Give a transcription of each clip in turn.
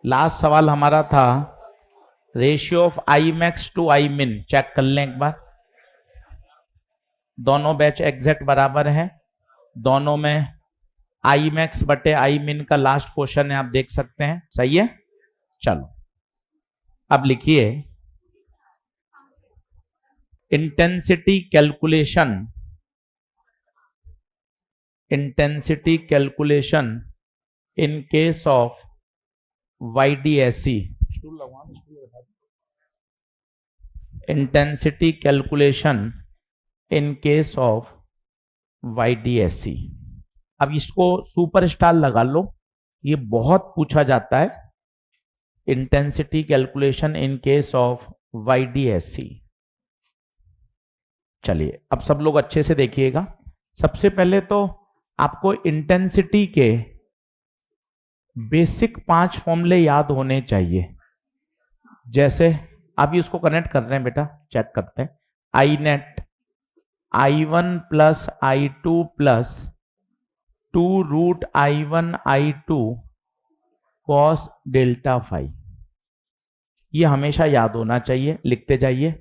Last सवाल हमारा था ratio of I max to I min, check कर लें एक बार। दोनों बैच एग्जैक्ट बराबर हैं, दोनों में आई मैक्स बटे आई मिन का लास्ट क्वेश्चन है, आप देख सकते हैं, सही है। चलो अब लिखिए intensity calculation, intensity calculation in case of YDSE, intensity calculation in case of YDSE। अब इसको सुपरस्टार लगा लो, ये बहुत पूछा जाता है, intensity calculation in case of YDSE। चलिए अब सब लोग अच्छे से देखिएगा। सबसे पहले तो आपको इंटेंसिटी के बेसिक 5 फॉर्मूले याद होने चाहिए। जैसे अभी उसको कनेक्ट कर रहे हैं बेटा, चेक करते हैं। I net I1 plus I2 plus 2√I1 I2 cos delta phi, ये हमेशा याद होना चाहिए, लिखते जाइए।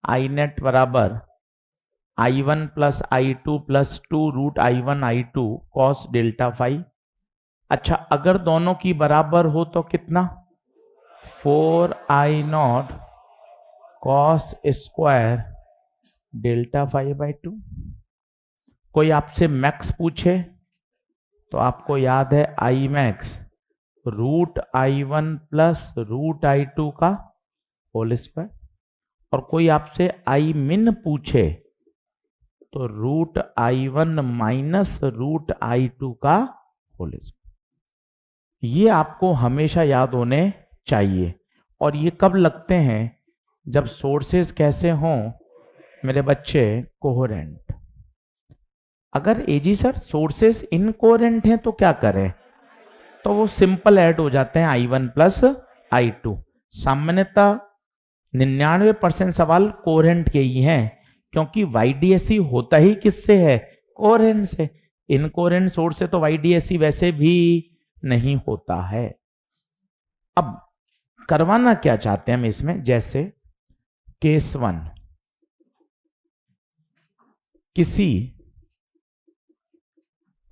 आई नेट बराबर I1 plus I2 plus 2√I1 I2 cos delta phi. अच्छा, अगर दोनों की बराबर हो तो कितना, 4I0 cos square delta phi by 2। कोई आपसे मैक्स पूछे तो आपको याद है I max √I1 plus √I2 का होल स्क्वायर, और कोई आपसे आई मिन पूछे तो √I1 माइनस √I2 का होल स्क्वायर। ये आपको हमेशा याद होने चाहिए। और ये कब लगते हैं, जब सोर्सेस कैसे हों मेरे बच्चे, कोहेरेंट। अगर एजी सर सोर्सेस इनकोहेरेंट हैं तो क्या करें, तो वो सिंपल ऐड हो जाते हैं I1 प्लस I2। सामान्यतः 99% सवाल कोहेरेंट के ही हैं, क्योंकि YDSE होता ही किससे है, कोहेरेंट से। इनकोहेरेंट सोर्स से तो YDSE वैसे भी नहीं होता है। अब करवाना क्या चाहते हैं हम इसमें, जैसे केस 1, किसी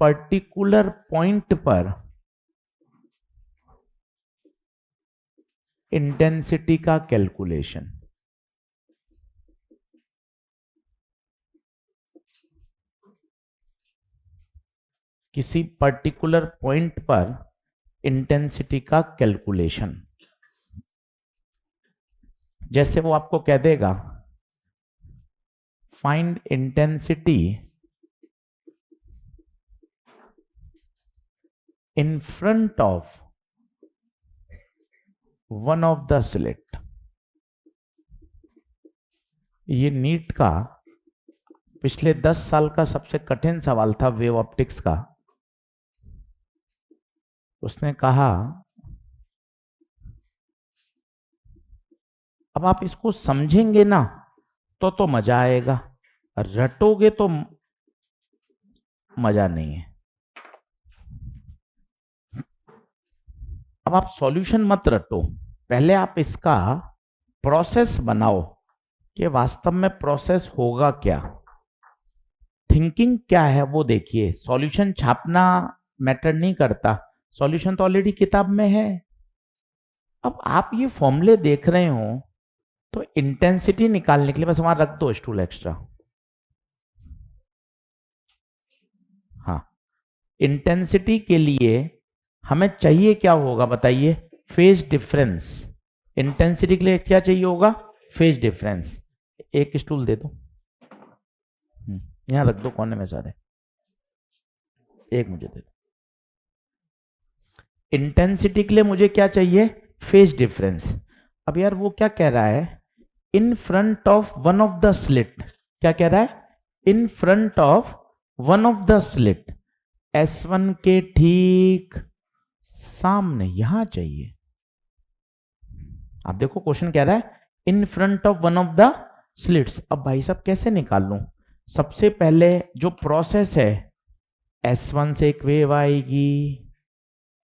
पर्टिकुलर पॉइंट पर इंटेंसिटी का कैलकुलेशन, किसी पर्टिकुलर पॉइंट पर इंटेंसिटी का कैलकुलेशन। जैसे वो आपको कह देगा find intensity in front of one of the slit. ये नीट का पिछले 10 साल का सबसे कठिन सवाल था वेव ऑप्टिक्स का। उसने कहा अब आप इसको समझेंगे ना तो मजा आएगा, रटोगे तो मजा नहीं है। अब आप सॉल्यूशन मत रटो, पहले आप इसका प्रोसेस बनाओ कि वास्तव में प्रोसेस होगा क्या, थिंकिंग क्या है वो देखिए। सॉल्यूशन छापना मैटर नहीं करता, सॉल्यूशन तो ऑलरेडी किताब में है। अब आप ये फॉर्मूले देख रहे हो तो इंटेंसिटी निकालने के लिए बस वहां रख दो स्टूल एक्स्ट्रा। हाँ, इंटेंसिटी के लिए हमें चाहिए क्या होगा बताइए, फेज डिफरेंस। इंटेंसिटी के लिए क्या चाहिए होगा, फेज डिफरेंस। एक स्टूल दे दो, यहां रख दो कोने में सारे, एक मुझे दे दो। इंटेंसिटी के लिए मुझे क्या चाहिए, फेज डिफरेंस। अब यार वो क्या कह रहा है, in front of one of the slit, क्या कह रहा है, in front of one of the slit, S1 के ठीक सामने, यहां चाहिए। आप देखो क्वेश्चन कह रहा है in front of one of the slits. अब भाई साहब कैसे निकाल लूं, सबसे पहले जो प्रोसेस है, S1 से एक वेव आएगी,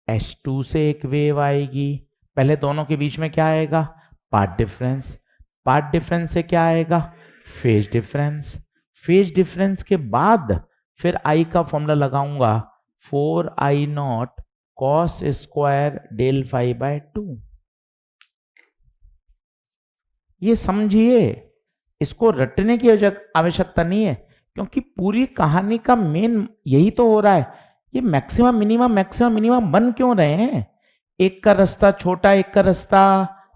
S2 से एक वेव आएगी, पहले दोनों के बीच में क्या आएगा, पाथ डिफरेंस। पाथ डिफरेंस से क्या आएगा, फेज डिफरेंस। फेज डिफरेंस के बाद फिर आई का फॉर्मूला लगाऊंगा, 4I0 cos square del phi by 2। ये समझिए, इसको रटने की आवश्यकता नहीं है, क्योंकि पूरी कहानी का मेन यही तो हो रहा है। ये मैक्सिमम मिनिमम बन क्यों रहे हैं, एक का रास्ता छोटा, एक का रास्ता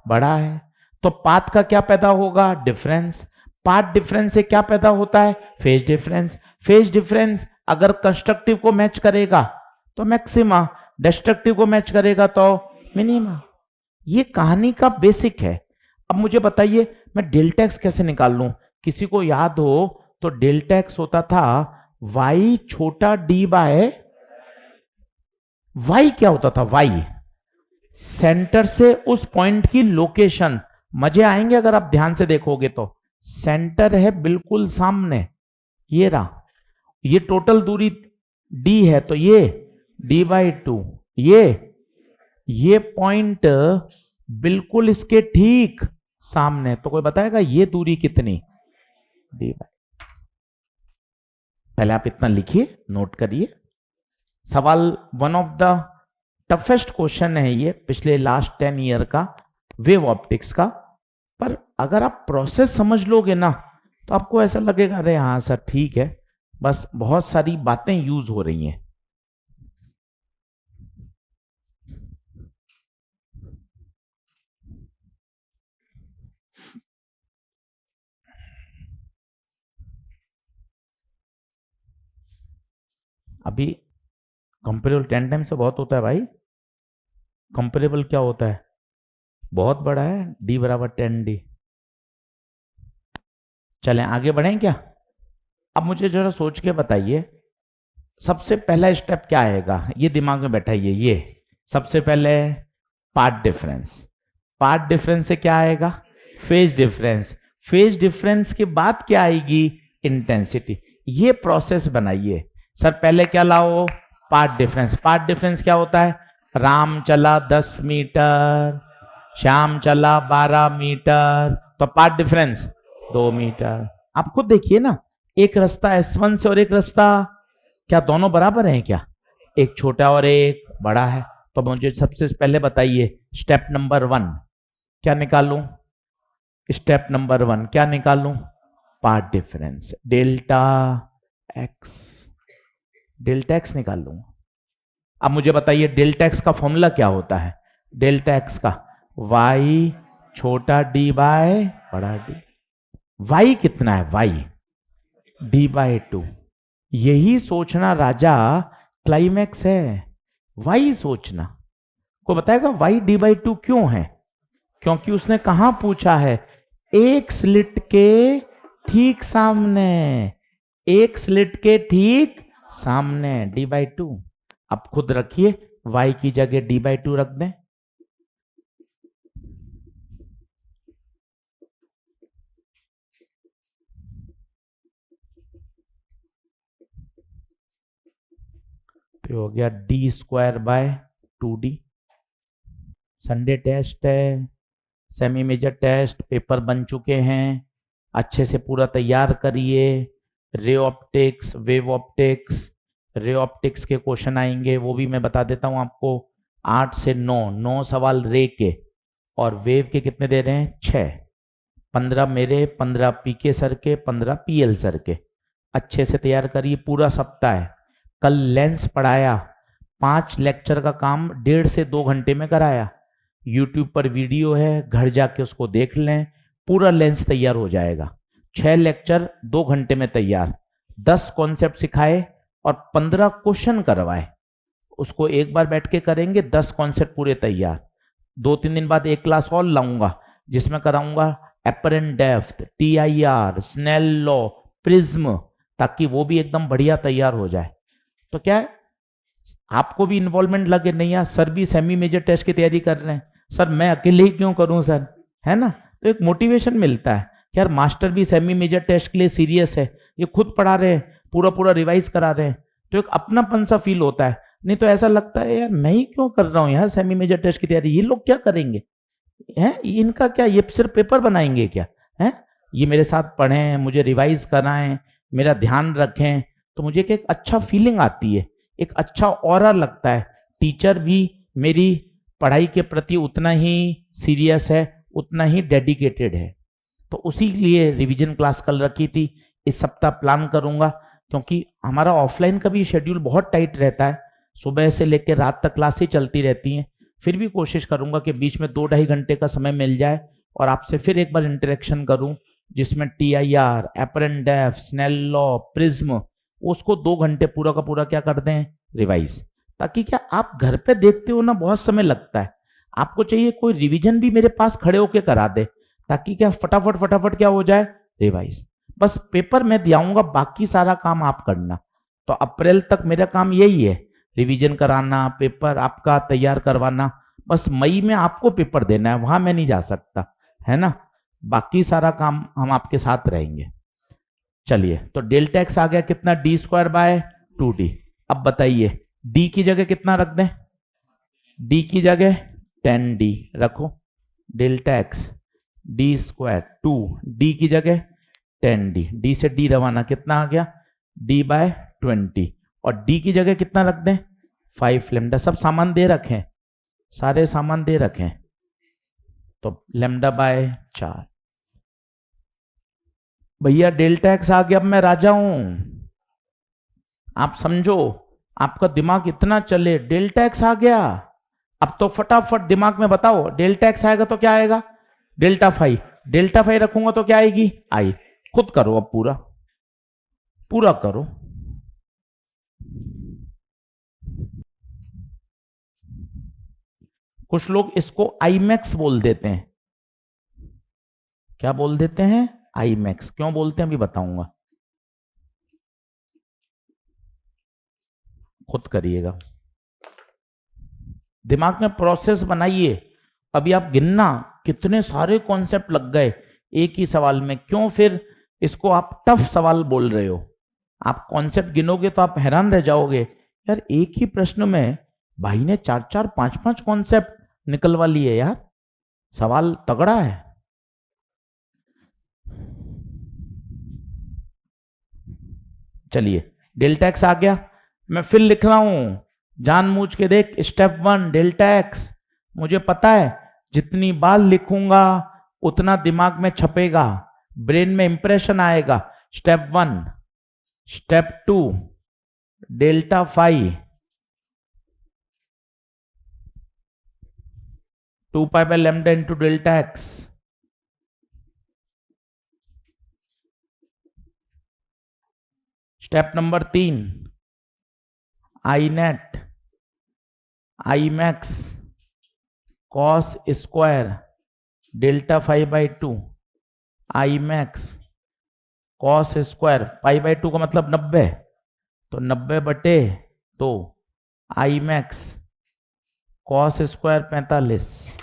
बड़ा है, तो पाथ का क्या पैदा होगा, डिफरेंस। पाथ डिफरेंस से क्या पैदा होता है, फेज डिफरेंस। फेज डिफरेंस अगर कंस्ट्रक्टिव को मैच करेगा तो मैक्सिमा, डिस्ट्रक्टिव को मैच करेगा तो मिनिमा। ये कहानी का बेसिक है। अब मुझे बताइए मैं डेल्टा एक्स कैसे निकाल लूं। किसी को याद हो तो डेल्टा एक्स होता था y छोटा d बाय, y क्या होता था, y सेंटर से उस पॉइंट की लोकेशन। मजे आएंगे अगर आप ध्यान से देखोगे तो। सेंटर है बिल्कुल सामने, ये रहा, ये टोटल दूरी d है, तो ये d बाई 2, ये पॉइंट बिल्कुल इसके ठीक सामने, तो कोई बताएगा ये दूरी कितनी, d बाई। पहले आप इतना लिखिए, नोट करिए। सवाल one of the toughest question है ये पिछले लास्ट 10 ईयर का वेव ऑप्टिक्स का। पर अगर आप प्रोसेस समझ लोगे ना तो आपको ऐसा लगेगा अरे हाँ सर ठीक है, बस बहुत सारी बातें यूज हो रही हैं। अभी कंपेरेबल 10 टाइम से बहुत होता है भाई। कंपेरेबल क्या होता है, बहुत बड़ा है, d बराबर 10d। चलें आगे बढ़ें क्या। अब मुझे जरा सोच के बताइए, सबसे पहला स्टेप क्या आएगा, ये दिमाग में बैठाइए। ये सबसे पहले पाथ डिफरेंस। पाथ डिफरेंस से क्या आएगा, फेज डिफरेंस। फेज डिफरेंस के बाद क्या आएगी, इंटेंसिटी। ये प्रोसेस बनाइए। सर पहले क्या लाओ, पाथ डिफरेंस। पाथ डिफरेंस क्या होता है, राम चला 10 मीटर, श्याम चला 12 मीटर, तो पाथ डिफरेंस 2 मीटर। आप खुद देखिए ना, एक रास्ता S1 से और एक रास्ता, क्या दोनों बराबर हैं क्या, एक छोटा और एक बड़ा है। तो मुझे सबसे पहले बताइए स्टेप नंबर 1 क्या निकालूं, स्टेप नंबर 1 क्या निकालूं, पाथ डिफरेंस, डेल्टा एक्स निकाल लूंगा। अब मुझे बताइए डेल्टा एक्स का फॉर्मूला क्या होता है, डेल्टा एक्स का y छोटा d बाय बड़ा d। y कितना है, y d बाय 2। यही सोचना राजा क्लाइमैक्स है, y सोचना। को बताएगा y d बाई 2 क्यों है, क्योंकि उसने कहां पूछा है, एक स्लिट के ठीक सामने, एक स्लिट के ठीक सामने d बाई 2। अब खुद रखिए, y की जगह d बाई 2 रख दें। तो हो गया d square by 2d। Sunday test है, सेमी मेजर टेस्ट पेपर बन चुके हैं, अच्छे से पूरा तैयार करिए। Ray optics, wave optics, ray optics के क्वेश्चन आएंगे, वो भी मैं बता देता हूं आपको। 8 से 9 सवाल रे के, और वेव के कितने दे रहे हैं, 6। 15 मेरे, 15 पीके सर के, 15 पीएल सर के। अच्छे से तैयार करिए, पूरा सप्ताह है। कल लेंस पढ़ाया, 5 लेक्चर का काम 1.5 से 2 घंटे में कराया। यूट्यूब पर वीडियो है, घर जाके उसको देख लें, पूरा लेंस तैयार हो जाएगा। 6 लेक्चर 2 घंटे में तैयार, 10 कॉन्सेप्ट सिखाए और 15 क्वेश्चन करवाए। उसको एक बार बैठ के करेंगे, 10 कॉन्सेप्ट पूरे तैयार। 2-3 दिन बाद एक क्लास और लाऊंगा जिसमें कराऊंगा apparent depth, TIR, snail law, prism, ताकि वो भी एकदम बढ़िया तैयार हो जाए। तो क्या है, आपको भी इन्वॉल्वमेंट लगे, नहीं यार सर भी सेमी मेजर टेस्ट की तैयारी कर रहे हैं, सर मैं अकेले ही क्यों करूं सर, है ना। तो एक मोटिवेशन मिलता है कि यार मास्टर भी सेमी मेजर टेस्ट के लिए सीरियस है, ये खुद पढ़ा रहे हैं, पूरा रिवाइज करा रहे हैं, तो एक अपनापन सा फील होता है। नहीं तो ऐसा लगता है यार मैं ही क्यों कर रहा हूँ यार सेमी मेजर टेस्ट की तैयारी, ये लोग क्या करेंगे हैं, इनका क्या, ये सिर्फ पेपर बनाएंगे क्या हैं, ये मेरे साथ पढ़ें, मुझे रिवाइज कराएं, मेरा ध्यान रखें, तो मुझे एक अच्छा फीलिंग आती है, एक अच्छा ऑरा लगता है, टीचर भी मेरी पढ़ाई के प्रति उतना ही सीरियस है, उतना ही डेडिकेटेड है। तो उसी लिए रिवीजन क्लास कल रखी थी, इस सप्ताह प्लान करूंगा, क्योंकि हमारा ऑफलाइन का भी शेड्यूल बहुत टाइट रहता है, सुबह से लेकर रात तक क्लासें चलती रहती हैं, फिर भी कोशिश करूंगा कि बीच में 2-2.5 घंटे का समय मिल जाए और आपसे फिर एक बार इंटरेक्शन करूं, जिसमें TIR, apparent depth, Snell law, prism, उसको 2 घंटे पूरा का पूरा क्या कर दें, रिवाइज, ताकि क्या आप घर पे देखते हो ना बहुत समय लगता है, आपको चाहिए कोई रिवीजन भी मेरे पास खड़े होके करा दे, ताकि क्या फटाफट फटाफट क्या हो जाए, रिवाइज। बस पेपर मैं दियाऊंगा, बाकी सारा काम आप करना। तो अप्रैल तक मेरा काम यही है, रिवीजन कराना, पेपर आपका तैयार करवाना, बस मई में आपको पेपर देना है, वहां मैं नहीं जा सकता, है ना, बाकी सारा काम हम आपके साथ रहेंगे। चलिए, तो डेल्टा एक्स आ गया कितना, d²/2d। अब बताइए d की जगह कितना रख दें, d की जगह 10d रखो, डेल्टा एक्स d² 2, d की जगह 10d, d से d रवाना कितना आ गया, d/20, और d की जगह कितना रख दें, 5 लैम्डा। सब सामान दे रखें, सारे सामान दे रखें, तो λ/4। भैया डेल्टा एक्स आ गया, अब मैं राजा हूं, आप समझो, आपका दिमाग इतना चले, डेल्टा एक्स आ गया, अब तो फटाफट दिमाग में बताओ, डेल्टा एक्स आएगा तो क्या आएगा, डेल्टा 5, डेल्टा 5 रखूंगा तो क्या आएगी, आई। खुद करो, अब पूरा पूरा करो। कुछ लोग इसको आईमैक्स बोल देते हैं, क्या बोल देते हैं, आईमैक्स, क्यों बोलते हैं अभी बताऊंगा, खुद करिएगा, दिमाग में प्रोसेस बनाइए। अभी आप गिनना कितने सारे कॉन्सेप्ट लग गए एक ही सवाल में, क्यों फिर इसको आप टफ सवाल बोल रहे हो, आप कॉन्सेप्ट गिनोगे तो आप हैरान रह जाओगे, यार एक ही प्रश्न में भाई ने 4-4, 5-5 कॉन्सेप्ट निकलवा लिए यार, सवाल तगड़ा है। चलिए, डेल्टा एक्स आ गया, मैं फिर लिख रहा हूं, जानबूझ के देख, स्टेप 1 डेल्टा एक्स, मुझे पता है जितनी बार लिखूंगा उतना दिमाग में छपेगा, ब्रेन में इंप्रेशन आएगा। Step 1, step 2 delta 5, 2π/λ into delta x. Step number 3, I net, I max, cos square delta 5/2, I max cos square, π/2 का मतलब 90, तो 90/2, आई मैक्स कॉस स्क्वायर 45।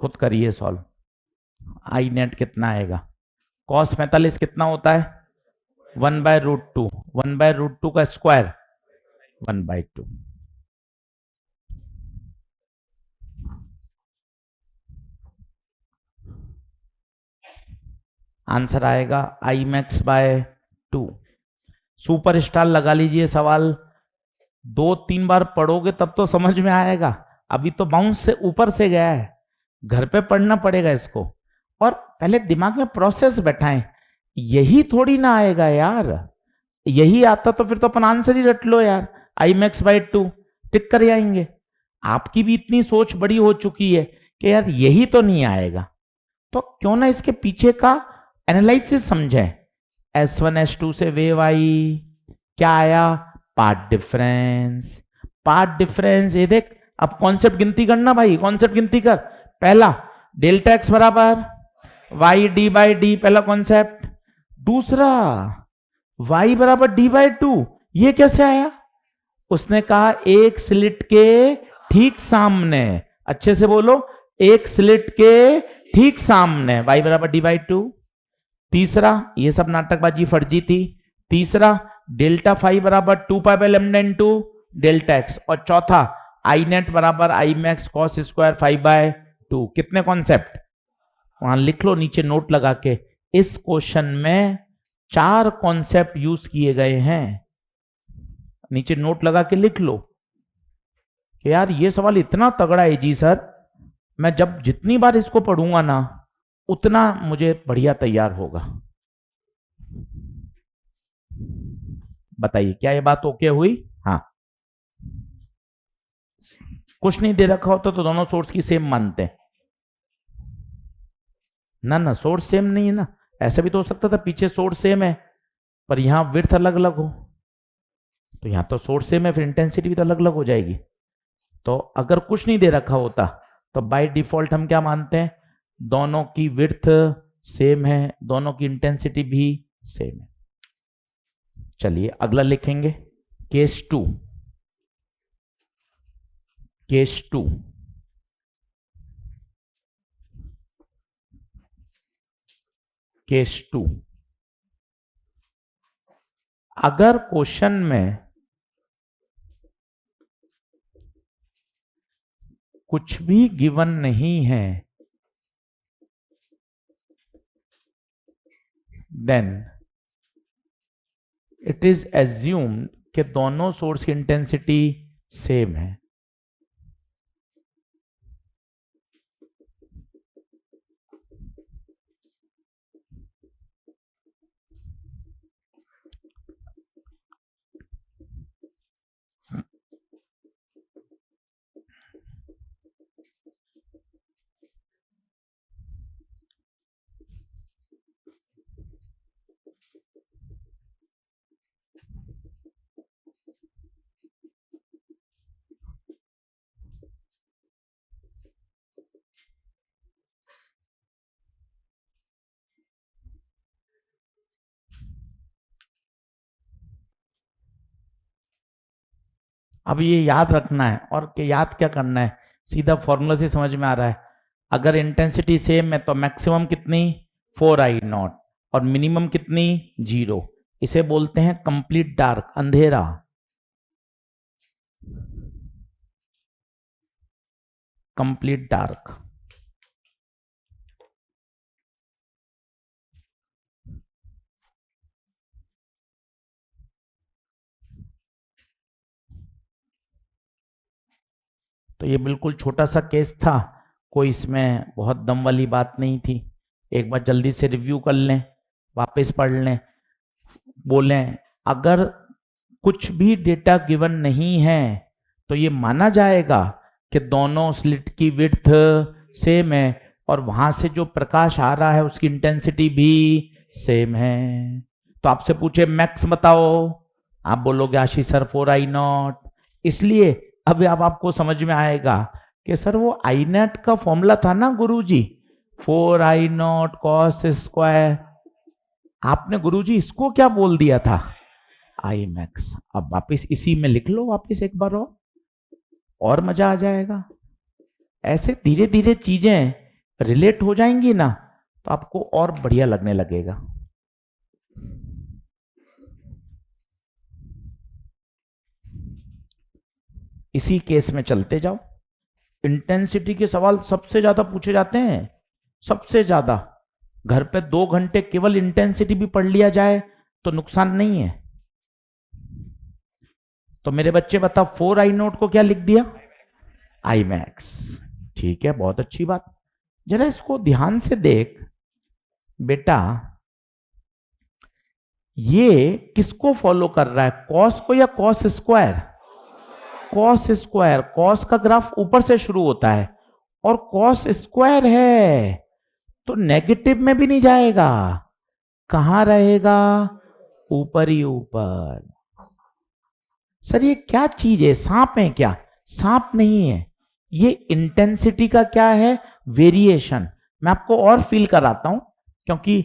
खुद करिए सॉल्व, आई नेट कितना आएगा, कॉस 45 कितना होता है, 1/√2, 1/√2 का स्क्वायर 1/2। आंसर आएगा I max/2। सुपर स्टार लगा लीजिए, सवाल 2-3 बार पढ़ोगे तब तो समझ में आएगा, अभी तो बाउंस से ऊपर से गया है, घर पे पढ़ना पड़ेगा इसको, और पहले दिमाग में प्रोसेस बैठाएं, यही थोड़ी ना आएगा यार, यही आता तो फिर तो अपन आंसर ही रट लो यार, I max/2 टिक कर आएंगे। आपकी भी इतनी सोच बड़ी हो चुकी है कि यार यही तो नहीं आएगा, तो क्यों ना इसके पीछे का एनालिसिस समझें। S1 S2 से वेव आई, क्या आया, पाथ डिफरेंस, पाथ डिफरेंस, ये देख। अब कॉन्सेप्ट गिनती करना भाई, कॉन्सेप्ट गिनती कर। पहला डेल्टा एक्स बराबर वाई डी बाई डी, पहला कॉन्सेप्ट। दूसरा y बराबर डी बाई टू, ये कैसे आया? उसने कहा एक स्लिट के ठीक सामने, अच्छे से बोलो, एक स्लिट के ठीक सामने y बराबर डी बाई टू। तीसरा, ये सब नाटकबाजी फर्जी थी। तीसरा डेल्टा फाई बराबर 2 pi by lambda into delta x. और चौथा आई नेट बराबर आई मैक्स कॉस स्क्वायर 5/2। कितने कॉन्सेप्ट वहां लिख लो नीचे नोट लगा के। इस क्वेश्चन में 4 कॉन्सेप्ट यूज किए गए हैं। नीचे नोट लगा के लिख लो कि यार ये सवाल इतना तगड़ा है जी सर, मैं जब जितनी बार इसको पढ़ूंगा ना उतना मुझे बढ़िया तैयार होगा। बताइए क्या ये बात ओके हुई? हाँ, कुछ नहीं दे रखा होता तो दोनों सोर्स की सेम मानते हैं ना। ना सोर्स सेम नहीं है ना, ऐसा भी तो हो सकता था पीछे सोर्स सेम है पर यहां विड्थ अलग अलग हो, तो यहां तो सोर्स सेम है फिर इंटेंसिटी भी तो अलग अलग हो जाएगी। तो अगर कुछ नहीं दे रखा होता तो बाय डिफॉल्ट हम क्या मानते हैं, दोनों की विड्थ सेम है, दोनों की इंटेंसिटी भी सेम है। चलिए अगला लिखेंगे केस 2। केस 2, केस 2, अगर क्वेश्चन में कुछ भी गिवन नहीं है देन इट इज एज्यूम्ड कि दोनों सोर्स की इंटेंसिटी सेम है। अब ये याद रखना है, और कि याद क्या करना है, सीधा फॉर्मूला से समझ में आ रहा है। अगर इंटेंसिटी सेम है तो मैक्सिमम कितनी 4I0 और मिनिमम कितनी 0। इसे बोलते हैं कंप्लीट डार्क, अंधेरा। Complete dark. तो ये बिल्कुल छोटा सा केस था, कोई इसमें बहुत दम वाली बात नहीं थी। एक बार जल्दी से रिव्यू कर लें, वापस पढ़ लें। बोलें अगर कुछ भी डेटा गिवन नहीं है तो ये माना जाएगा कि दोनों स्लिट की विड्थ सेम है और वहां से जो प्रकाश आ रहा है उसकी इंटेंसिटी भी सेम है। तो आपसे पूछे मैक्स बताओ, आप बोलोगे आशीष सर 4I0। इसलिए अब आपको समझ में आएगा कि सर वो आई नेट का फॉर्मूला था ना गुरुजी, 4I0 cos स्क्वायर। आपने गुरुजी इसको क्या बोल दिया था, आई मैक्स। अब वापिस इसी में लिख लो वापिस एक बार और मजा आ जाएगा। ऐसे धीरे धीरे चीजें रिलेट हो जाएंगी ना तो आपको और बढ़िया लगने लगेगा। इसी केस में चलते जाओ। इंटेंसिटी के सवाल सबसे ज्यादा पूछे जाते हैं, सबसे ज्यादा। घर पे 2 घंटे केवल इंटेंसिटी भी पढ़ लिया जाए तो नुकसान नहीं है। तो मेरे बच्चे बता 4I0 को क्या लिख दिया, आई मैक्स। ठीक है, बहुत अच्छी बात। जरा इसको ध्यान से देख बेटा, ये किसको फॉलो कर रहा है, कॉस को या cos square? Cos square. Cos का ग्राफ ऊपर से शुरू होता है और कॉस स्क्वायर है तो नेगेटिव में भी नहीं जाएगा, कहां रहेगा, ऊपर ही ऊपर। सर ये क्या चीज है, सांप है क्या? सांप नहीं है, ये इंटेंसिटी का क्या है, वेरिएशन। मैं आपको और फील कराता हूं, क्योंकि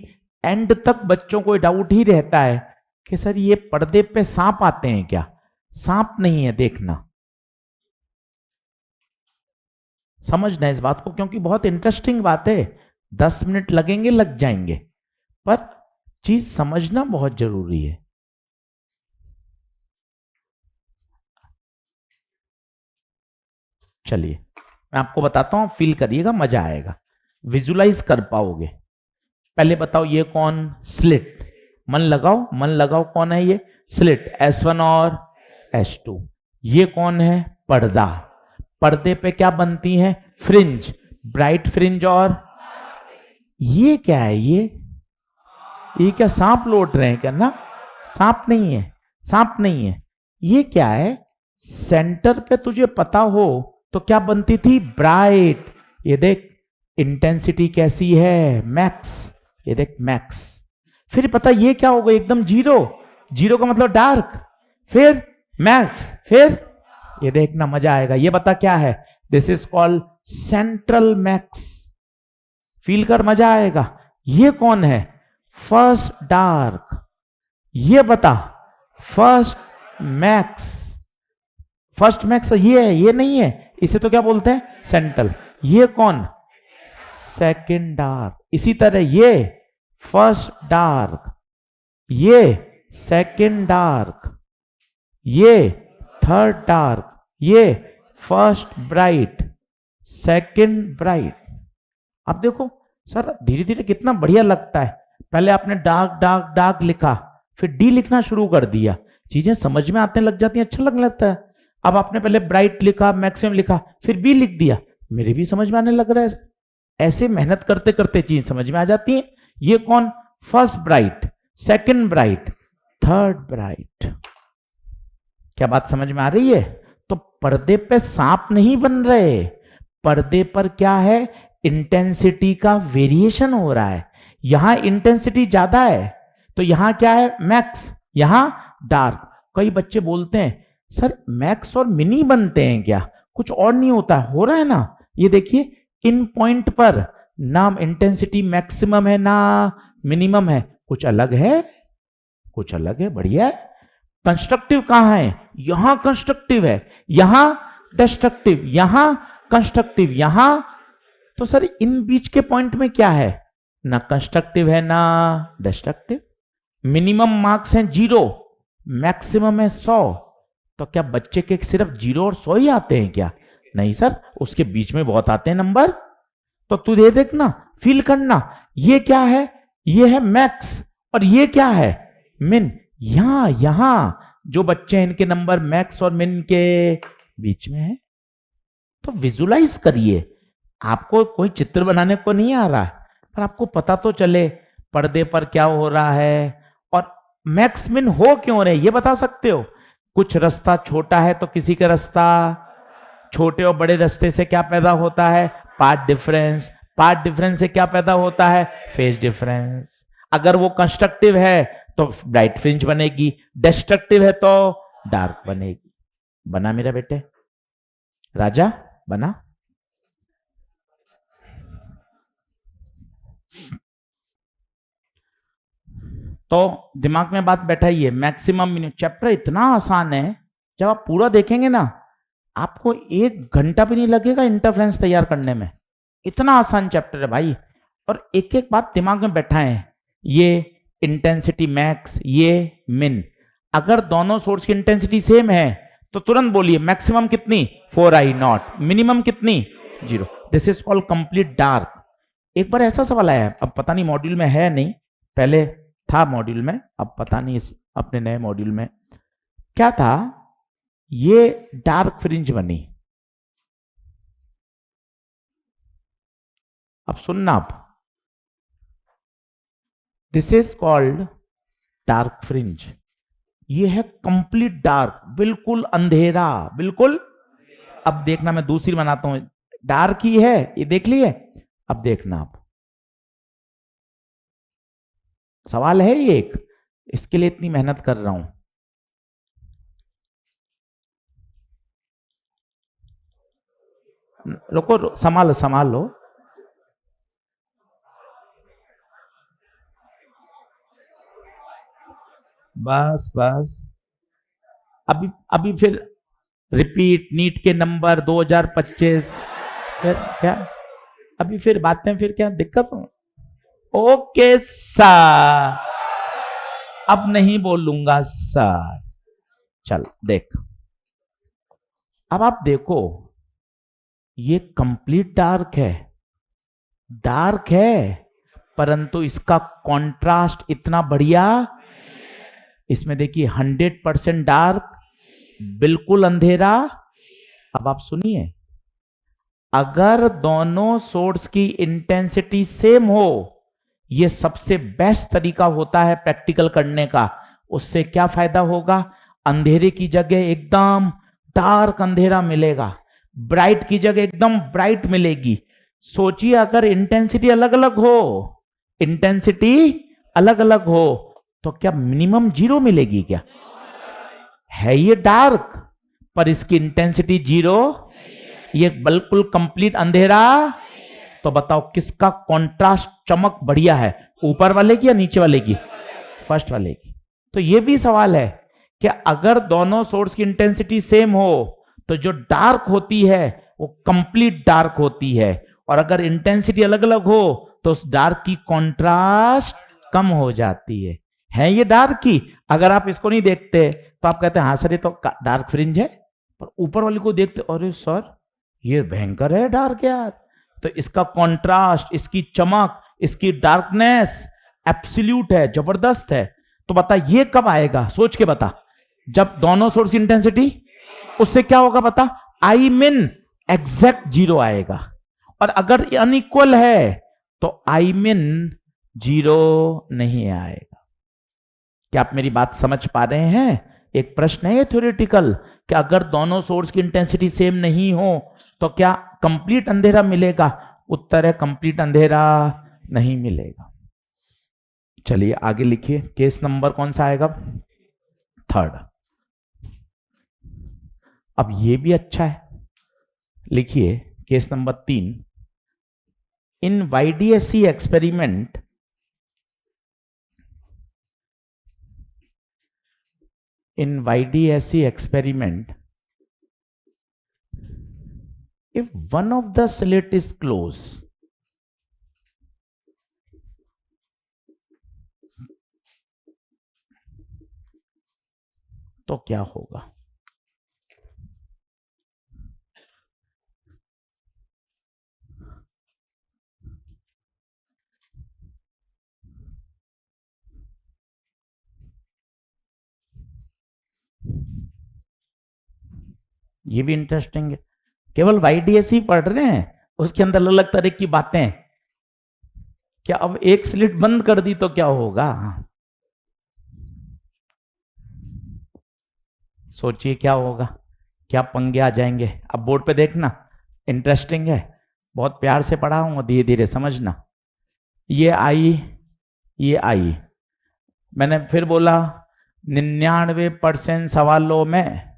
एंड तक बच्चों को डाउट ही रहता है कि सर ये पर्दे पे सांप आते हैं क्या? सांप नहीं है, देखना, समझना इस बात को, क्योंकि बहुत इंटरेस्टिंग बात है। 10 मिनट लगेंगे, लग जाएंगे, पर चीज समझना बहुत जरूरी है। चलिए मैं आपको बताता हूं, फील करिएगा, मजा आएगा, विजुलाइज कर पाओगे। पहले बताओ ये कौन, स्लिट, मन लगाओ, मन लगाओ, कौन है ये? स्लिट, S1 और S2। ये कौन है? पर्दा। पर्दे पे क्या बनती है? Fringe, bright fringe. और ये क्या है? ये क्या सांप लौट रहे हैं क्या? ना, सांप नहीं है, सांप नहीं है। ये क्या है? सेंटर पे तुझे पता हो तो क्या बनती थी? ब्राइट। ये देख इंटेंसिटी कैसी है, मैक्स, ये देख मैक्स। फिर पता ये क्या होगा? एकदम जीरो, जीरो का मतलब डार्क, फिर मैक्स, फिर ये देखना, मजा आएगा। ये बता क्या है? This is called central max. Feel कर, मजा आएगा। ये कौन है? First dark. ये बता, फर्स्ट मैक्स। फर्स्ट मैक्स ये है, ये नहीं है, इसे तो क्या बोलते हैं? सेंट्रल। ये कौन? Second dark. इसी तरह ये फर्स्ट डार्क, ये सेकंड डार्क, ये थर्ड डार्क, ये फर्स्ट ब्राइट, सेकंड ब्राइट। अब देखो सर, धीरे धीरे कितना बढ़िया लगता है। पहले आपने डार्क डार्क डार्क लिखा, फिर डी लिखना शुरू कर दिया, चीजें समझ में आने लग जाती हैं, अच्छा लगने लगता है। अब आपने पहले ब्राइट लिखा, मैक्सिमम लिखा, फिर बी लिख दिया, मेरे भी समझ में आने लग रहा है। ऐसे मेहनत करते करते चीज समझ में आ जाती है। ये कौन? First bright, second bright, third bright. क्या बात समझ में आ रही है? तो पर्दे पे सांप नहीं बन रहे, पर्दे पर क्या है? इंटेंसिटी का वेरिएशन हो रहा है। यहां इंटेंसिटी ज्यादा है तो यहां क्या है? मैक्स, यहां डार्क। कई बच्चे बोलते हैं सर मैक्स और मिनी बनते हैं क्या? कुछ और नहीं होता, हो रहा है ना। ये देखिए इन पॉइंट पर ना इंटेंसिटी मैक्सिमम है ना मिनिमम है, कुछ अलग है, कुछ अलग है, बढ़िया है। कंस्ट्रक्टिव कहां है? यहां कंस्ट्रक्टिव है, यहां डिस्ट्रक्टिव, यहां कंस्ट्रक्टिव, यहां। तो सर इन बीच के पॉइंट में क्या है? ना कंस्ट्रक्टिव है ना डिस्ट्रक्टिव। मिनिमम मार्क्स हैं 0, मैक्सिमम है 100। तो क्या बच्चे के सिर्फ 0 और 100 ही आते हैं क्या? नहीं सर, उसके बीच में बहुत आते हैं नंबर। तो तू ये देखना, फील करना, ये क्या है? ये है मैक्स, और ये क्या है? मिन। यहां जो बच्चे हैं इनके नंबर मैक्स और मिन के बीच में है। तो विजुलाइज करिए, आपको कोई चित्र बनाने को नहीं आ रहा है, पर आपको पता तो चले पर्दे पर क्या हो रहा है और मैक्स मिन हो क्यों रहे, ये बता सकते हो। कुछ रास्ता छोटा है तो किसी का रास्ता, छोटे और बड़े रास्ते से क्या पैदा होता है? Path difference. पाथ डिफरेंस से क्या पैदा होता है? Phase difference. अगर वो कंस्ट्रक्टिव है तो ब्राइट फ्रिंज बनेगी, डिस्ट्रक्टिव है तो डार्क बनेगी। बना मेरा बेटे? राजा बना? तो दिमाग में बात बैठाइए, मैक्सिमम मिनिमम। चैप्टर इतना आसान है, जब आप पूरा देखेंगे ना आपको 1 घंटा भी नहीं लगेगा इंटरफ्रेंस तैयार करने में। इतना आसान चैप्टर है भाई। और एक एक बात दिमाग में बैठाएं, ये इंटेंसिटी मैक्स, ये मिन। अगर दोनों सोर्स की इंटेंसिटी सेम है तो तुरंत बोलिए मैक्सिमम कितनी? 4I0। मिनिमम कितनी? 0। This is called complete dark. एक बार ऐसा सवाल आया है, अब पता नहीं मॉड्यूल में है नहीं, पहले था मॉड्यूल में, अब पता नहीं इस अपने नए मॉड्यूल में क्या था। ये डार्क फ्रिंज बनी, अब सुनना, आप this is called dark fringe. ये है कंप्लीट डार्क, बिल्कुल अंधेरा, बिल्कुल। अब देखना मैं दूसरी बनाता हूं, डार्क ही है, ये देख लिए। अब देखना आप, सवाल है ये एक, इसके लिए इतनी मेहनत कर रहा हूं। रुको संभालो संभालो। बस बस, अभी अभी फिर रिपीट नीट के नंबर 2025, फिर क्या अभी फिर बातें, फिर क्या दिक्कत हो? ओके सर, अब नहीं बोलूंगा सर। चल देख, अब आप देखो, ये कंप्लीट डार्क है, परंतु इसका कंट्रास्ट इतना बढ़िया। इसमें देखिए 100% डार्क, बिल्कुल अंधेरा। अब आप सुनिए, अगर दोनों सोर्स की इंटेंसिटी सेम हो, यह सबसे बेस्ट तरीका होता है प्रैक्टिकल करने का। उससे क्या फायदा होगा? अंधेरे की जगह एकदम डार्क अंधेरा मिलेगा, ब्राइट की जगह एकदम ब्राइट मिलेगी। सोचिए अगर इंटेंसिटी अलग अलग हो तो क्या मिनिमम 0 मिलेगी? क्या है ये डार्क पर इसकी इंटेंसिटी 0, ये बिल्कुल कंप्लीट अंधेरा। तो बताओ किसका कंट्रास्ट चमक बढ़िया है, ऊपर वाले की या नीचे वाले की? फर्स्ट वाले की। तो ये भी सवाल है कि अगर दोनों सोर्स की इंटेंसिटी सेम हो तो जो डार्क होती है वो कंप्लीट डार्क होती है, और अगर इंटेंसिटी अलग अलग हो तो उस डार्क की कंट्रास्ट कम हो जाती है ये डार्क की। अगर आप इसको नहीं देखते तो आप कहते हैं हाँ सर ये तो डार्क फ्रिंज है, पर ऊपर वाली को देखते अरे सर ये भयंकर है डार्क यार। तो इसका कंट्रास्ट, इसकी चमक, इसकी डार्कनेस एब्सोल्यूट है, जबरदस्त है। तो बता ये कब आएगा? सोच के बता। जब दोनों सोर्स की इंटेंसिटी, उससे क्या होगा बता? आई मीन एग्जैक्ट 0 आएगा। और अगर अनइक्वल है तो आई मीन 0 नहीं आएगा। क्या आप मेरी बात समझ पा रहे हैं? एक प्रश्न है थ्योरेटिकल कि अगर दोनों सोर्स की इंटेंसिटी सेम नहीं हो तो क्या कंप्लीट अंधेरा मिलेगा? उत्तर है कंप्लीट अंधेरा नहीं मिलेगा। चलिए आगे लिखिए, केस नंबर कौन सा आएगा? 3rd। अब ये भी अच्छा है, लिखिए case number 3। In YDSC experiment, if one of the slit is closed, तो क्या होगा? ये भी इंटरेस्टिंग है। केवल YDSC पढ़ रहे हैं, उसके अंदर अलग अलग तरह की बातें। क्या अब एक स्लिट बंद कर दी तो क्या होगा? सोचिए क्या होगा, क्या पंगे आ जाएंगे। अब बोर्ड पे देखना, इंटरेस्टिंग है, बहुत प्यार से पढ़ाऊंगा, धीरे धीरे समझना। ये आई, मैंने फिर बोला 99% सवालों में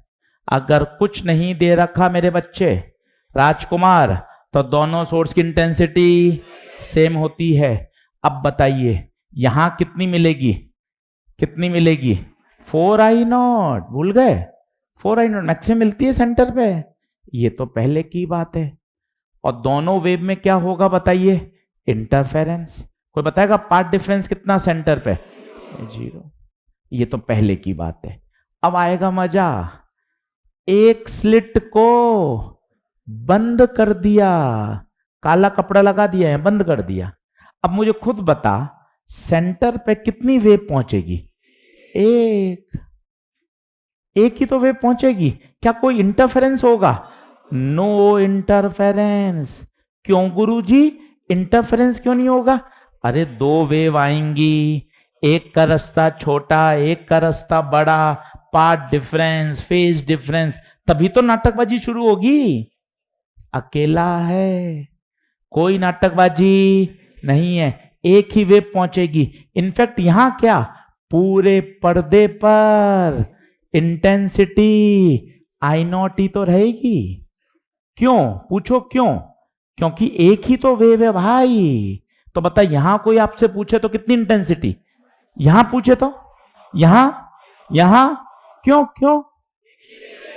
अगर कुछ नहीं दे रखा मेरे बच्चे राजकुमार तो दोनों सोर्स की इंटेंसिटी सेम होती है। अब बताइए यहां कितनी मिलेगी? 4I0, भूल गए? 4I0 मैक्सिमम मिलती है सेंटर पे, ये तो पहले की बात है। और दोनों वेव में क्या होगा बताइए? इंटरफेरेंस। कोई बताएगा पार्ट डिफरेंस कितना सेंटर पे? 0। ये तो पहले की बात है। अब आएगा मजा, एक स्लिट को बंद कर दिया, काला कपड़ा लगा दिया है, बंद कर दिया। अब मुझे खुद बता सेंटर पे कितनी वेव पहुंचेगी? एक ही तो वेव पहुंचेगी। क्या कोई इंटरफेरेंस होगा? No interference. क्यों गुरुजी इंटरफेरेंस क्यों नहीं होगा? अरे 2 वेव आएंगी, एक का रास्ता छोटा, एक का रास्ता बड़ा, पार्ट डिफरेंस, फेज डिफरेंस, तभी तो नाटकबाजी शुरू होगी। अकेला है, कोई नाटकबाजी नहीं है, एक ही वेव पहुंचेगी। इनफैक्ट यहां क्या पूरे पर्दे पर इंटेंसिटी I0 ही तो रहेगी। क्यों? पूछो क्यों? क्योंकि एक ही तो वेव है भाई। तो बता, यहां कोई आपसे पूछे तो कितनी इंटेंसिटी, यहां पूछे तो यहां, यहां क्यों? क्यों?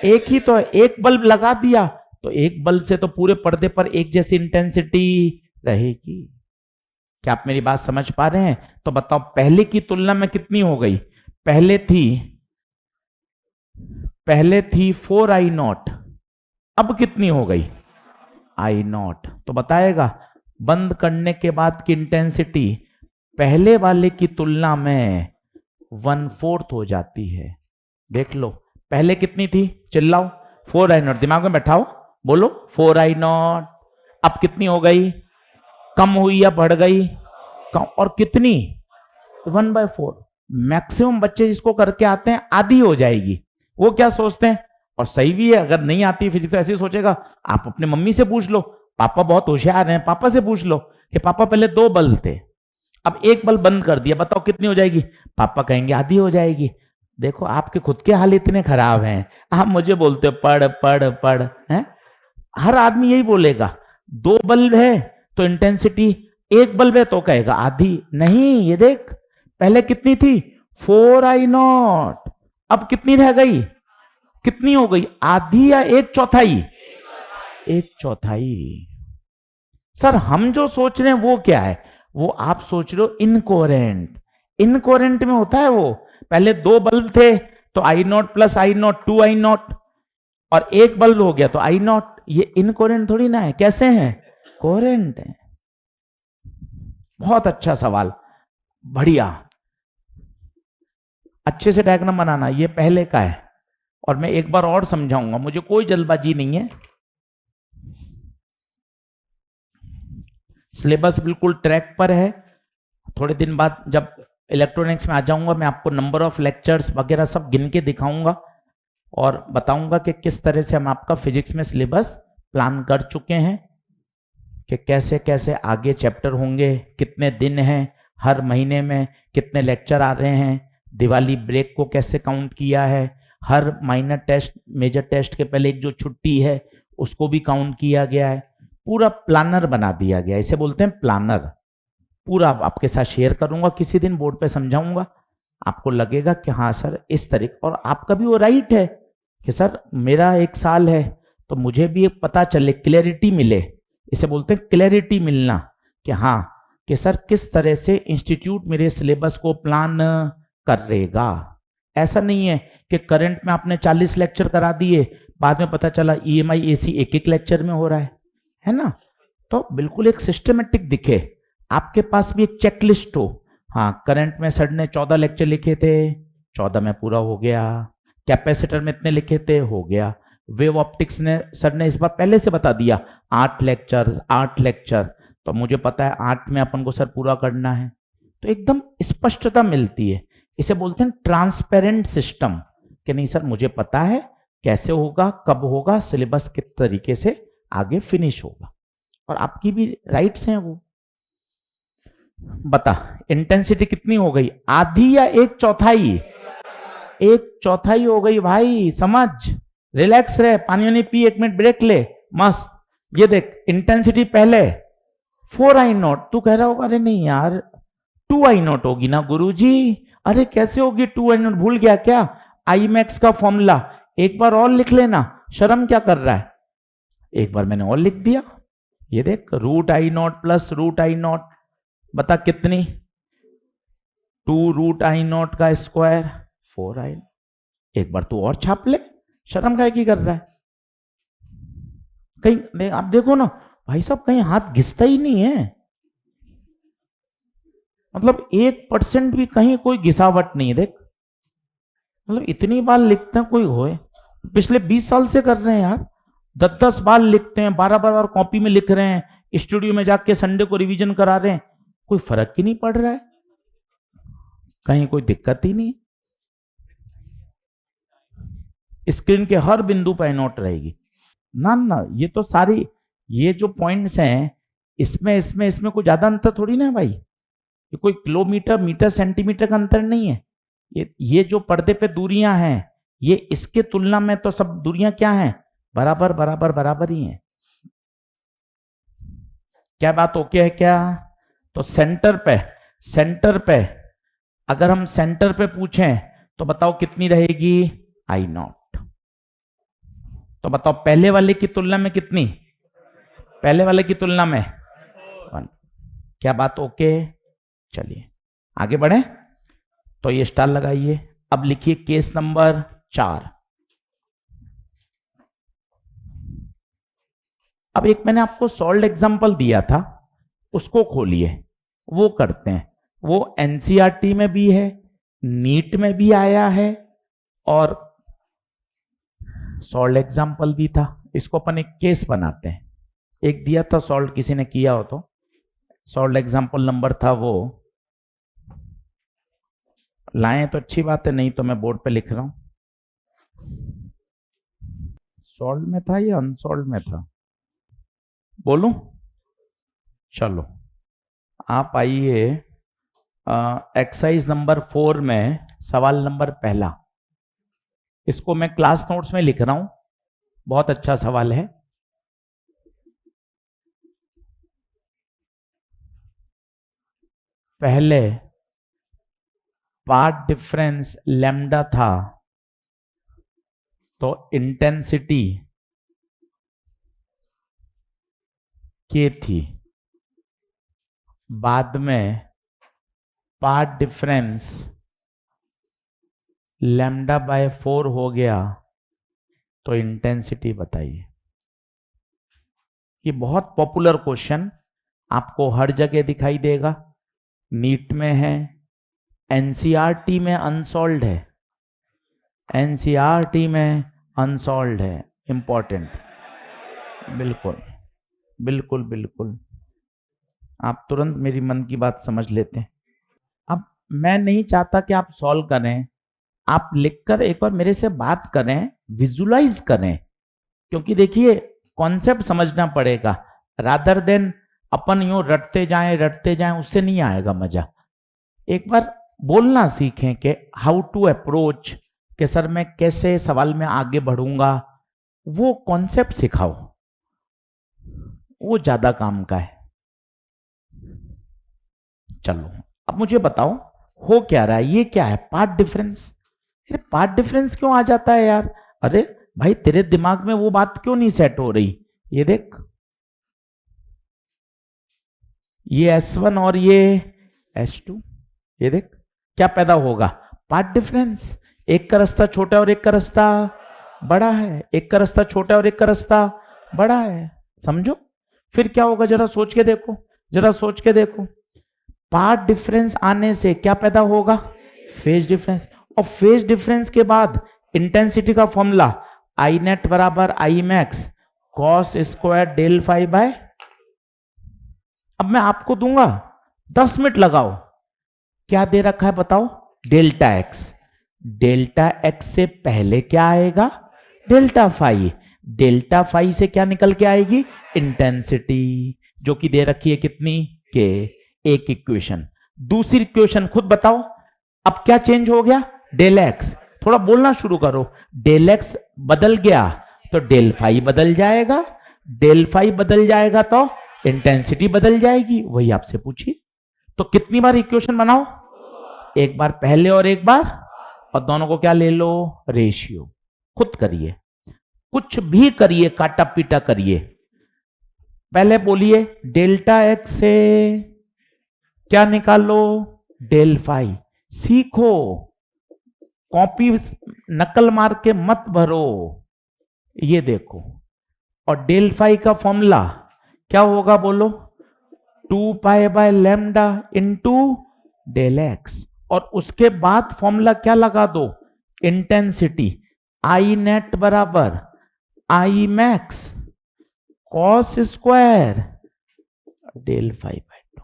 एक ही तो है। एक बल्ब लगा दिया तो एक बल्ब से तो पूरे पर्दे पर एक जैसी इंटेंसिटी रहेगी। क्या आप मेरी बात समझ पा रहे हैं? तो बताओ, पहले की तुलना में कितनी हो गई? पहले थी 4I0, अब कितनी हो गई? I0। तो बताएगा बंद करने के बाद की इंटेंसिटी पहले वाले की तुलना में 1/4 हो जाती है। देख लो, पहले कितनी थी? चिल्लाओ। 4I0, दिमाग में बैठाओ, बोलो 4I0। अब कितनी हो गई? कम हुई या बढ़ गई? कम। और कितनी? 1/4। मैक्सिमम बच्चे जिसको करके आते हैं आधी हो जाएगी। वो क्या सोचते हैं, और सही भी है, अगर नहीं आती फिजिक्स तो ऐसे ही सोचेगा। आप अपने मम्मी से पूछ लो, पापा बहुत होशियार हैं, पापा से पूछ लो कि पापा पहले 2 बल्ब थे, अब एक बल्ब बंद कर दिया, बताओ कितनी हो जाएगी? पापा कहेंगे आधी हो जाएगी। देखो, आपके खुद के हाल इतने खराब हैं, आप मुझे बोलते हो पढ़ पढ़ पढ़ हैं। हर आदमी यही बोलेगा। 2 बल्ब है तो इंटेंसिटी, एक बल्ब है तो कहेगा आधी। नहीं, ये देख, पहले कितनी थी? 4I0, अब कितनी रह गई? कितनी हो गई? आधी या 1/4? 1/4। सर, हम जो सोच रहे हैं वो क्या है? वो आप सोच रहे हो इनकोहेरेंट। इनकोहेरेंट में होता है वो, पहले 2 बल्ब थे तो I0 प्लस I0 2I0, और एक बल्ब हो गया तो I0। ये इनकोहेरेंट थोड़ी ना है। कैसे हैं? कोहेरेंट है। बहुत अच्छा सवाल, बढ़िया। अच्छे से डायग्राम बनाना। ये पहले का है, और मैं एक बार और समझाऊंगा, मुझे कोई जल्दबाजी नहीं है। सिलेबस बिल्कुल ट्रैक पर है। थोड़े दिन बाद जब इलेक्ट्रॉनिक्स में आ जाऊंगा, मैं आपको नंबर ऑफ लेक्चर्स वगैरह सब गिन के दिखाऊंगा और बताऊंगा कि किस तरह से हम आपका फिजिक्स में सिलेबस प्लान कर चुके हैं, कि कैसे कैसे आगे चैप्टर होंगे, कितने दिन हैं, हर महीने में कितने लेक्चर आ रहे हैं, दिवाली ब्रेक को कैसे काउंट किया है, हर माइनर टेस्ट मेजर टेस्ट के पहले एक जो छुट्टी है उसको भी काउंट किया गया है। पूरा प्लानर बना दिया गया, इसे बोलते हैं प्लानर। पूरा आपके साथ शेयर करूंगा, किसी दिन बोर्ड पे समझाऊंगा, आपको लगेगा कि हाँ सर इस तरीके। और आपका भी वो राइट है कि सर मेरा 1 साल है तो मुझे भी एक पता चले, क्लैरिटी मिले। इसे बोलते हैं क्लैरिटी मिलना, कि हाँ कि सर किस तरह से इंस्टीट्यूट मेरे सिलेबस को प्लान करेगा। ऐसा नहीं है कि करंट में आपने 40 लेक्चर करा दिए, बाद में पता चला EMI AC एक लेक्चर में हो रहा है ना। तो बिल्कुल एक सिस्टमेटिक दिखे, आपके पास भी एक चेकलिस्ट हो। हाँ, करंट में सर ने 14 लेक्चर लिखे थे, 14 में पूरा हो गया। कैपेसिटर में इतने लिखे थे, हो गया। वेव ऑप्टिक्स ने सर ने इस बार पहले से बता दिया 8 लेक्चर, तो मुझे पता है 8 में अपन को सर पूरा करना है। तो एकदम स्पष्टता मिलती है। इसे बोलते हैं ट्रांसपेरेंट सिस्टम, कि नहीं सर मुझे पता है कैसे होगा, कब होगा, सिलेबस किस तरीके से आगे फिनिश होगा, और आपकी भी राइट्स हैं वो। बता, इंटेंसिटी कितनी हो गई? आधी या 1/4? 1/4 हो गई भाई। समझ, रिलैक्स रहे, पानी वानी पी, 1 मिनट ब्रेक ले, मस्त। ये देख, इंटेंसिटी पहले 4I0, तू कह रहा होगा अरे नहीं यार 2I0 होगी ना गुरुजी। अरे कैसे होगी 2I0, भूल गया क्या Imax का फॉर्मूला? एक बार और लिख लेना, शर्म क्या कर रहा है? एक बार मैंने और लिख दिया, ये देख, √I0 प्लस √I0, बता कितनी? 2√I0 का स्क्वायर 4I0। एक बार तू और छाप ले, शर्म काहे की कर रहा है? कहीं आप देखो ना भाई साहब, कहीं हाथ घिसता ही नहीं है, मतलब 1% भी कहीं कोई घिसावट नहीं है। देख, मतलब इतनी बार लिखते हैं, कोई होए, पिछले 20 साल से कर रहे हैं यार, 10-10 बार लिखते हैं, 12 बार कॉपी में लिख रहे हैं, स्टूडियो में जाके संडे को रिवीजन करा रहे हैं, कोई फर्क ही नहीं पड़ रहा है, कहीं कोई दिक्कत ही नहीं। स्क्रीन के हर बिंदु पर नोट रहेगी ना ना। ये तो सारी, ये जो पॉइंट्स हैं, इसमें कोई ज्यादा अंतर थोड़ी ना है भाई, ये कोई किलोमीटर मीटर सेंटीमीटर का अंतर नहीं है। ये जो पर्दे पे दूरियां हैं, ये इसके तुलना में तो सब दूरियां क्या हैं? बराबर बराबर बराबर ही हैं। क्या बात ओके है क्या? तो सेंटर पे अगर हम सेंटर पे पूछें तो बताओ कितनी रहेगी? आई नॉट। तो बताओ पहले वाले की तुलना में कितनी? पहले वाले की तुलना में 1। क्या बात ओके? चलिए आगे बढ़े। तो ये स्टार लगाइए। अब लिखिए केस नंबर 4। अब एक मैंने आपको सॉल्व एग्जांपल दिया था, उसको खोलिए, वो करते हैं। वो एनसीईआरटी में भी है, नीट में भी आया है, और सॉल्व एग्जांपल भी था। इसको अपन एक केस बनाते हैं। एक दिया था सॉल्व, किसी ने किया हो तो सॉल्व एग्जांपल नंबर था वो लाएं तो अच्छी बात है, नहीं तो मैं बोर्ड पे लिख रहा हूं। सॉल्व में था या अनसॉल्व में था? बोलूं? चलो आप आइए एक्सरसाइज नंबर 4 में सवाल नंबर पहला। इसको मैं क्लास नोट्स में लिख रहा हूं, बहुत अच्छा सवाल है। पहले पाथ डिफरेंस लैम्डा था तो इंटेंसिटी के थी। बाद में पाथ डिफरेंस लैम्डा बाय 4 हो गया तो इंटेंसिटी बताइए। ये बहुत पॉपुलर क्वेश्चन, आपको हर जगह दिखाई देगा। नीट में है, एनसीईआरटी में अनसॉल्व्ड है, एनसीईआरटी में अनसॉल्व्ड है। इंपॉर्टेंट। बिल्कुल बिल्कुल बिल्कुल, आप तुरंत मेरी मन की बात समझ लेते हैं। अब मैं नहीं चाहता कि आप सॉल्व करें, आप लिखकर एक बार मेरे से बात करें, विजुलाइज करें, क्योंकि देखिए कॉन्सेप्ट समझना पड़ेगा। रादर देन अपन यूं रटते जाएं, उससे नहीं आएगा मजा। एक बार बोलना सीखें कि हाउ टू अप्रोच, कि सर मैं कैसे सवाल में आगे बढ़ूंगा, वो कॉन्सेप्ट सिखाओ, वो ज्यादा काम का है। चलो अब मुझे बताओ हो क्या रहा है, ये क्या है? Path difference. अरे पाथ डिफरेंस क्यों आ जाता है यार? अरे भाई तेरे दिमाग में वो बात क्यों नहीं सेट हो रही? ये देख, ये S1 और ये S2, ये देख क्या पैदा होगा? Path difference. एक का रास्ता छोटा और एक का रास्ता बड़ा है, एक का रास्ता छोटा और एक का रास्ता बड़ा है। समझो फिर क्या होगा, जरा सोच के देखो, जरा सोच के देखो। पाथ डिफरेंस आने से क्या पैदा होगा? Phase difference. और फेज डिफरेंस के बाद इंटेंसिटी का फॉर्मूला आई नेट बराबर I max cos square del phi by. अब मैं आपको दूंगा 10 मिनट लगाओ। क्या दे रखा है बताओ? Delta x. डेल्टा एक्स से पहले क्या आएगा? Delta phi. डेल्टा फाई से क्या निकल के आएगी? इंटेंसिटी, जो कि दे रखी है कितनी? के। एक इक्वेशन। दूसरी इक्वेशन खुद बताओ, अब क्या चेंज हो गया? Del x. थोड़ा बोलना शुरू करो। डेल एक्स बदल गया तो डेल फाई बदल जाएगा, डेल फाई बदल जाएगा तो इंटेंसिटी बदल जाएगी। वही आपसे पूछिए। तो कितनी बार इक्वेशन बनाओ? एक बार पहले और एक बार, और दोनों को क्या ले लो? रेशियो। खुद करिए, कुछ भी करिए, काटा पीटा करिए। पहले बोलिए डेल्टा एक्स से क्या निकालो? Del phi. सीखो, कॉपी नकल मार के मत भरो। ये देखो, और डेल फाई का फॉर्मूला क्या होगा बोलो? 2 pi by lambda into del x. और उसके बाद फॉर्मूला क्या लगा दो? इंटेंसिटी। आई नेट बराबर I max cos square del phi by 2।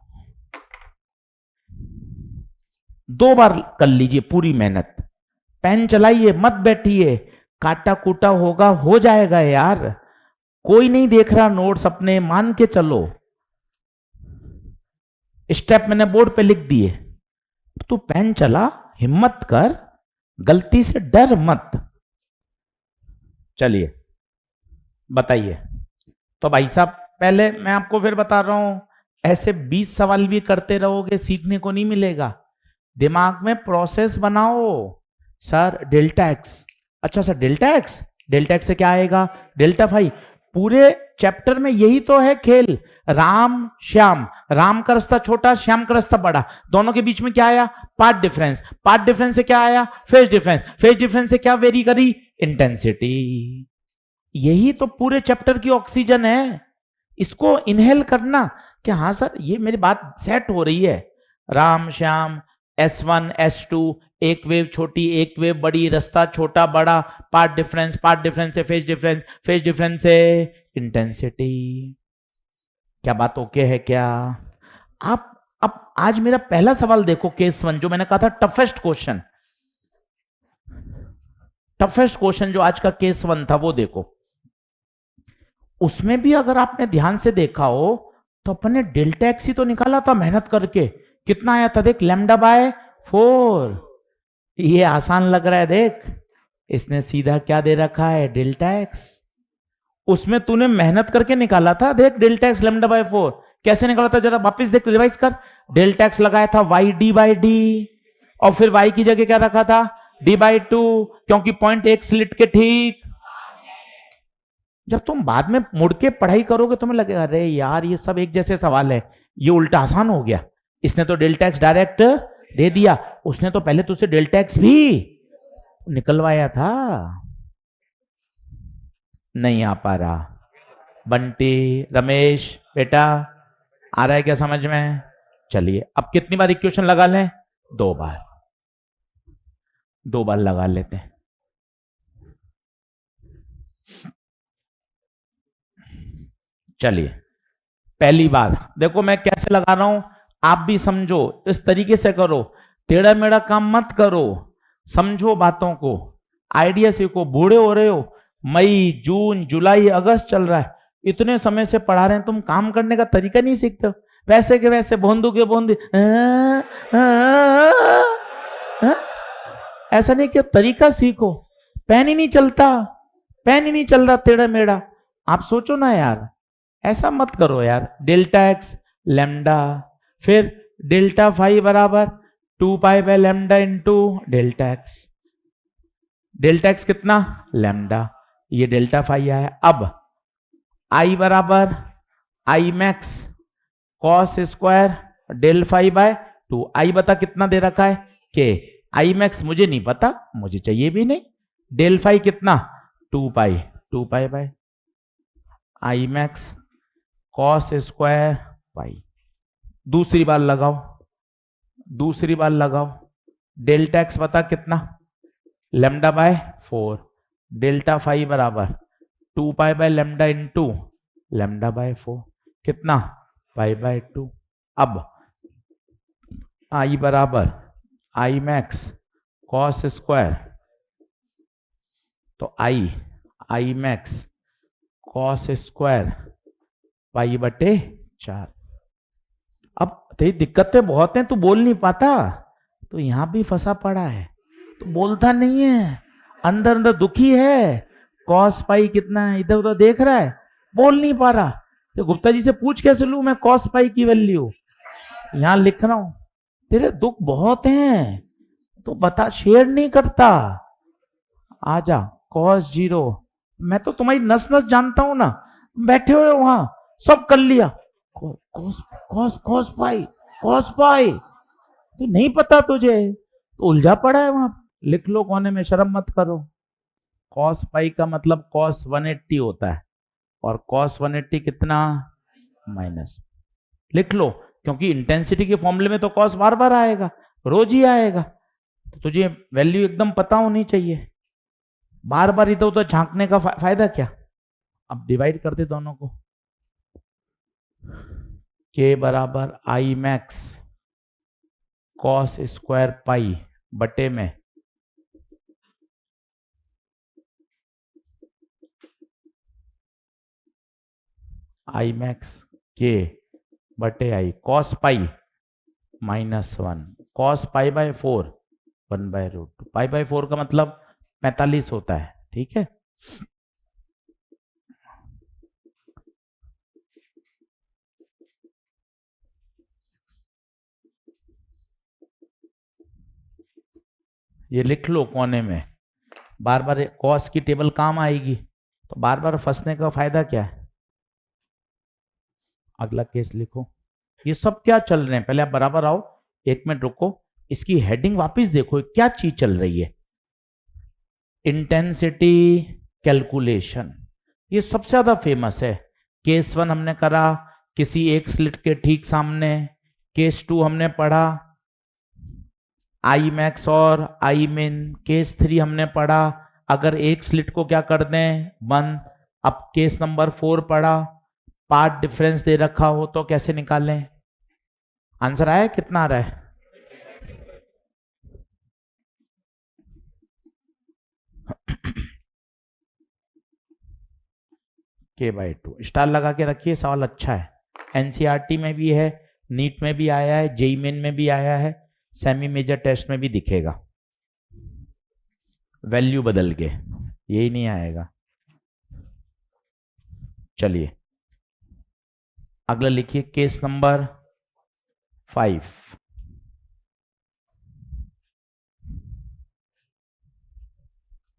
2 बार कर लीजिए पूरी मेहनत, पेन चलाइए, मत बैठिए। काटा कूटा होगा, हो जाएगा यार। कोई नहीं देख रहा नोट्स अपने, मान के चलो। स्टेप मैंने बोर्ड पे लिख दिए, तू पेन चला, हिम्मत कर, गलती से डर मत। चलिए बताइए। तो भाई साहब पहले मैं आपको फिर बता रहा हूं, ऐसे 20 सवाल भी करते रहोगे सीखने को नहीं मिलेगा। दिमाग में प्रोसेस बनाओ। सर डेल्टा एक्स, अच्छा सर डेल्टा एक्स से क्या आएगा? Delta phi. पूरे चैप्टर में यही तो है खेल। राम श्याम, राम का रास्ता छोटा, श्याम का रास्ता बड़ा, दोनों के बीच में क्या आया? Path difference. पाथ डिफरेंस से क्या आया? Phase difference. फेज डिफरेंस से क्या वेरी करी? इंटेंसिटी। यही तो पूरे चैप्टर की ऑक्सीजन है। इसको इनहेल करना कि हाँ सर ये मेरी बात सेट हो रही है। राम श्याम, S1 S2, एक वेव छोटी एक वेव बड़ी, रास्ता छोटा बड़ा, पाथ डिफरेंस, पाथ डिफरेंस से फेज डिफरेंस, फेज डिफरेंस से इंटेंसिटी। क्या बात ओके है क्या? आप अब आज मेरा पहला सवाल देखो, केस 1, जो मैंने कहा था टफेस्ट क्वेश्चन। टफेस्ट क्वेश्चन जो आज का केस 1 था वो देखो। उसमें भी अगर आपने ध्यान से देखा हो तो अपने डेल्टा एक्स ही तो निकाला था मेहनत करके। कितना आया था देख? λ/4। ये आसान लग रहा है देख, इसने सीधा क्या दे रखा है? Delta x. उसमें तूने मेहनत करके निकाला था देख, डेल्टा एक्स λ/4 कैसे निकाला था जरा वापस देख, रिवाइज कर। डेल्टा एक्स लगाया था y/d और फिर y की जगह क्या रखा था? d/2, क्योंकि पॉइंट एक स्लिट के ठीक। जब तुम बाद में मुड़ के पढ़ाई करोगे तुम्हें लगेगा अरे यार ये सब एक जैसे सवाल है, ये उल्टा आसान हो गया। इसने तो डेल्टा एक्स डायरेक्ट दे दिया, उसने तो पहले तुझसे डेल्टा एक्स भी निकलवाया था। नहीं आ पा रहा? बंटी, रमेश बेटा आ रहा है क्या समझ में? चलिए अब कितनी बार इक्वेशन लगा लें? 2 बार। 2 बार लगा लेते हैं। चलिए पहली बार देखो मैं कैसे लगा रहा हूं, आप भी समझो, इस तरीके से करो, टेढ़ा मेढ़ा काम मत करो, समझो बातों को, आइडिया सीखो। बूढ़े हो रहे हो, मई जून जुलाई अगस्त चल रहा है, इतने समय से पढ़ा रहे हैं, तुम काम करने का तरीका नहीं सीखते हो। वैसे के वैसे भोंदू के भोंदू ऐसा नहीं कि तरीका सीखो। पेन ही नहीं चलता, पेन ही नहीं चल रहा, टेढ़ा मेढ़ा। आप सोचो ना यार, ऐसा मत करो यार। डेल्टा एक्स लैम्डा, फिर डेल्टा फाई बराबर 2π/λ into delta x. Delta x कितना? लैम्डा, ये डेल्टा फाई आया। अब आई बराबर I max cos square del phi by 2। I बता कितना दे रखा है? के। आई मैक्स मुझे नहीं पता, मुझे चाहिए भी नहीं। डेल फाई कितना? 2π by I max cos square pi. दूसरी बार लगाओ, दूसरी बार लगाओ। डेल्टा एक्स बता कितना? λ/4। डेल्टा फाई बराबर 2π/λ इंटू λ/4 कितना? π/2। अब आई बराबर आई मैक्स कॉस स्क्वायर, तो आई मैक्स कॉस स्क्वायर π/4। अब तेरी दिक्कतें बहुत हैं, तू बोल नहीं पाता, तो यहां भी फंसा पड़ा है, तो बोलता नहीं है, अंदर अंदर दुखी है। कॉस पाई कितना है इधर उधर देख रहा है, बोल नहीं पा रहा। तो गुप्ता जी से पूछ कैसे लूं मैं कॉस पाई की वैल्यू? यहां लिख रहा हूं, तेरे दुख बहुत हैं तो बता, शेयर नहीं करता। आजा कॉस 0, मैं तो तुम्हारी नस नस जानता हूं ना, बैठे हुए वहां सब कर लिया। कॉस कॉस कॉस पाई तो नहीं पता तुझे, तो उलझा पड़ा है वहां। लिख लो कोने में, शर्म मत करो। कॉस पाई का मतलब कॉस 180 होता है, और कॉस 180 कितना? माइनस। लिख लो, क्योंकि इंटेंसिटी के फॉर्मूले में तो कॉस बार बार आएगा, रोज ही आएगा, तो तुझे वैल्यू एकदम पता होनी चाहिए। बार बार इधर उधर झांकने का फायदा क्या? अब डिवाइड कर दे दोनों को। के बराबर आई मैक्स कॉस स्क्वायर पाई बटे में आई मैक्स के बटे आई कॉस पाई -1 कॉस π/4 1/√2। π/4 का मतलब 45 होता है, ठीक है। ये लिख लो कोने में, बार बार कॉस की टेबल काम आएगी, तो बार बार फंसने का फायदा क्या है। अगला केस लिखो। ये सब क्या चल रहे हैं, पहले आप बराबर आओ, 1 मिनट रुको, इसकी हेडिंग वापस देखो, क्या चीज चल रही है। इंटेंसिटी कैलकुलेशन, ये सबसे ज्यादा फेमस है। केस 1 हमने करा किसी एक स्लिट के ठीक सामने, केस 2 हमने पढ़ा आई मैक्स और आई मिन, केस 3 हमने पढ़ा अगर एक स्लिट को क्या कर दें बंद। अब केस नंबर 4 पढ़ा, पार्ट डिफरेंस दे रखा हो तो कैसे निकालें। आंसर आया, कितना आ रहा है। K/2 स्टार लगा के रखिए, सवाल अच्छा है, एनसीईआरटी में भी है, नीट में भी आया है, जेईई मेन में भी आया है, सेमी मेजर टेस्ट में भी दिखेगा, वैल्यू बदल के, यही नहीं आएगा। चलिए अगला लिखिए, केस नंबर 5।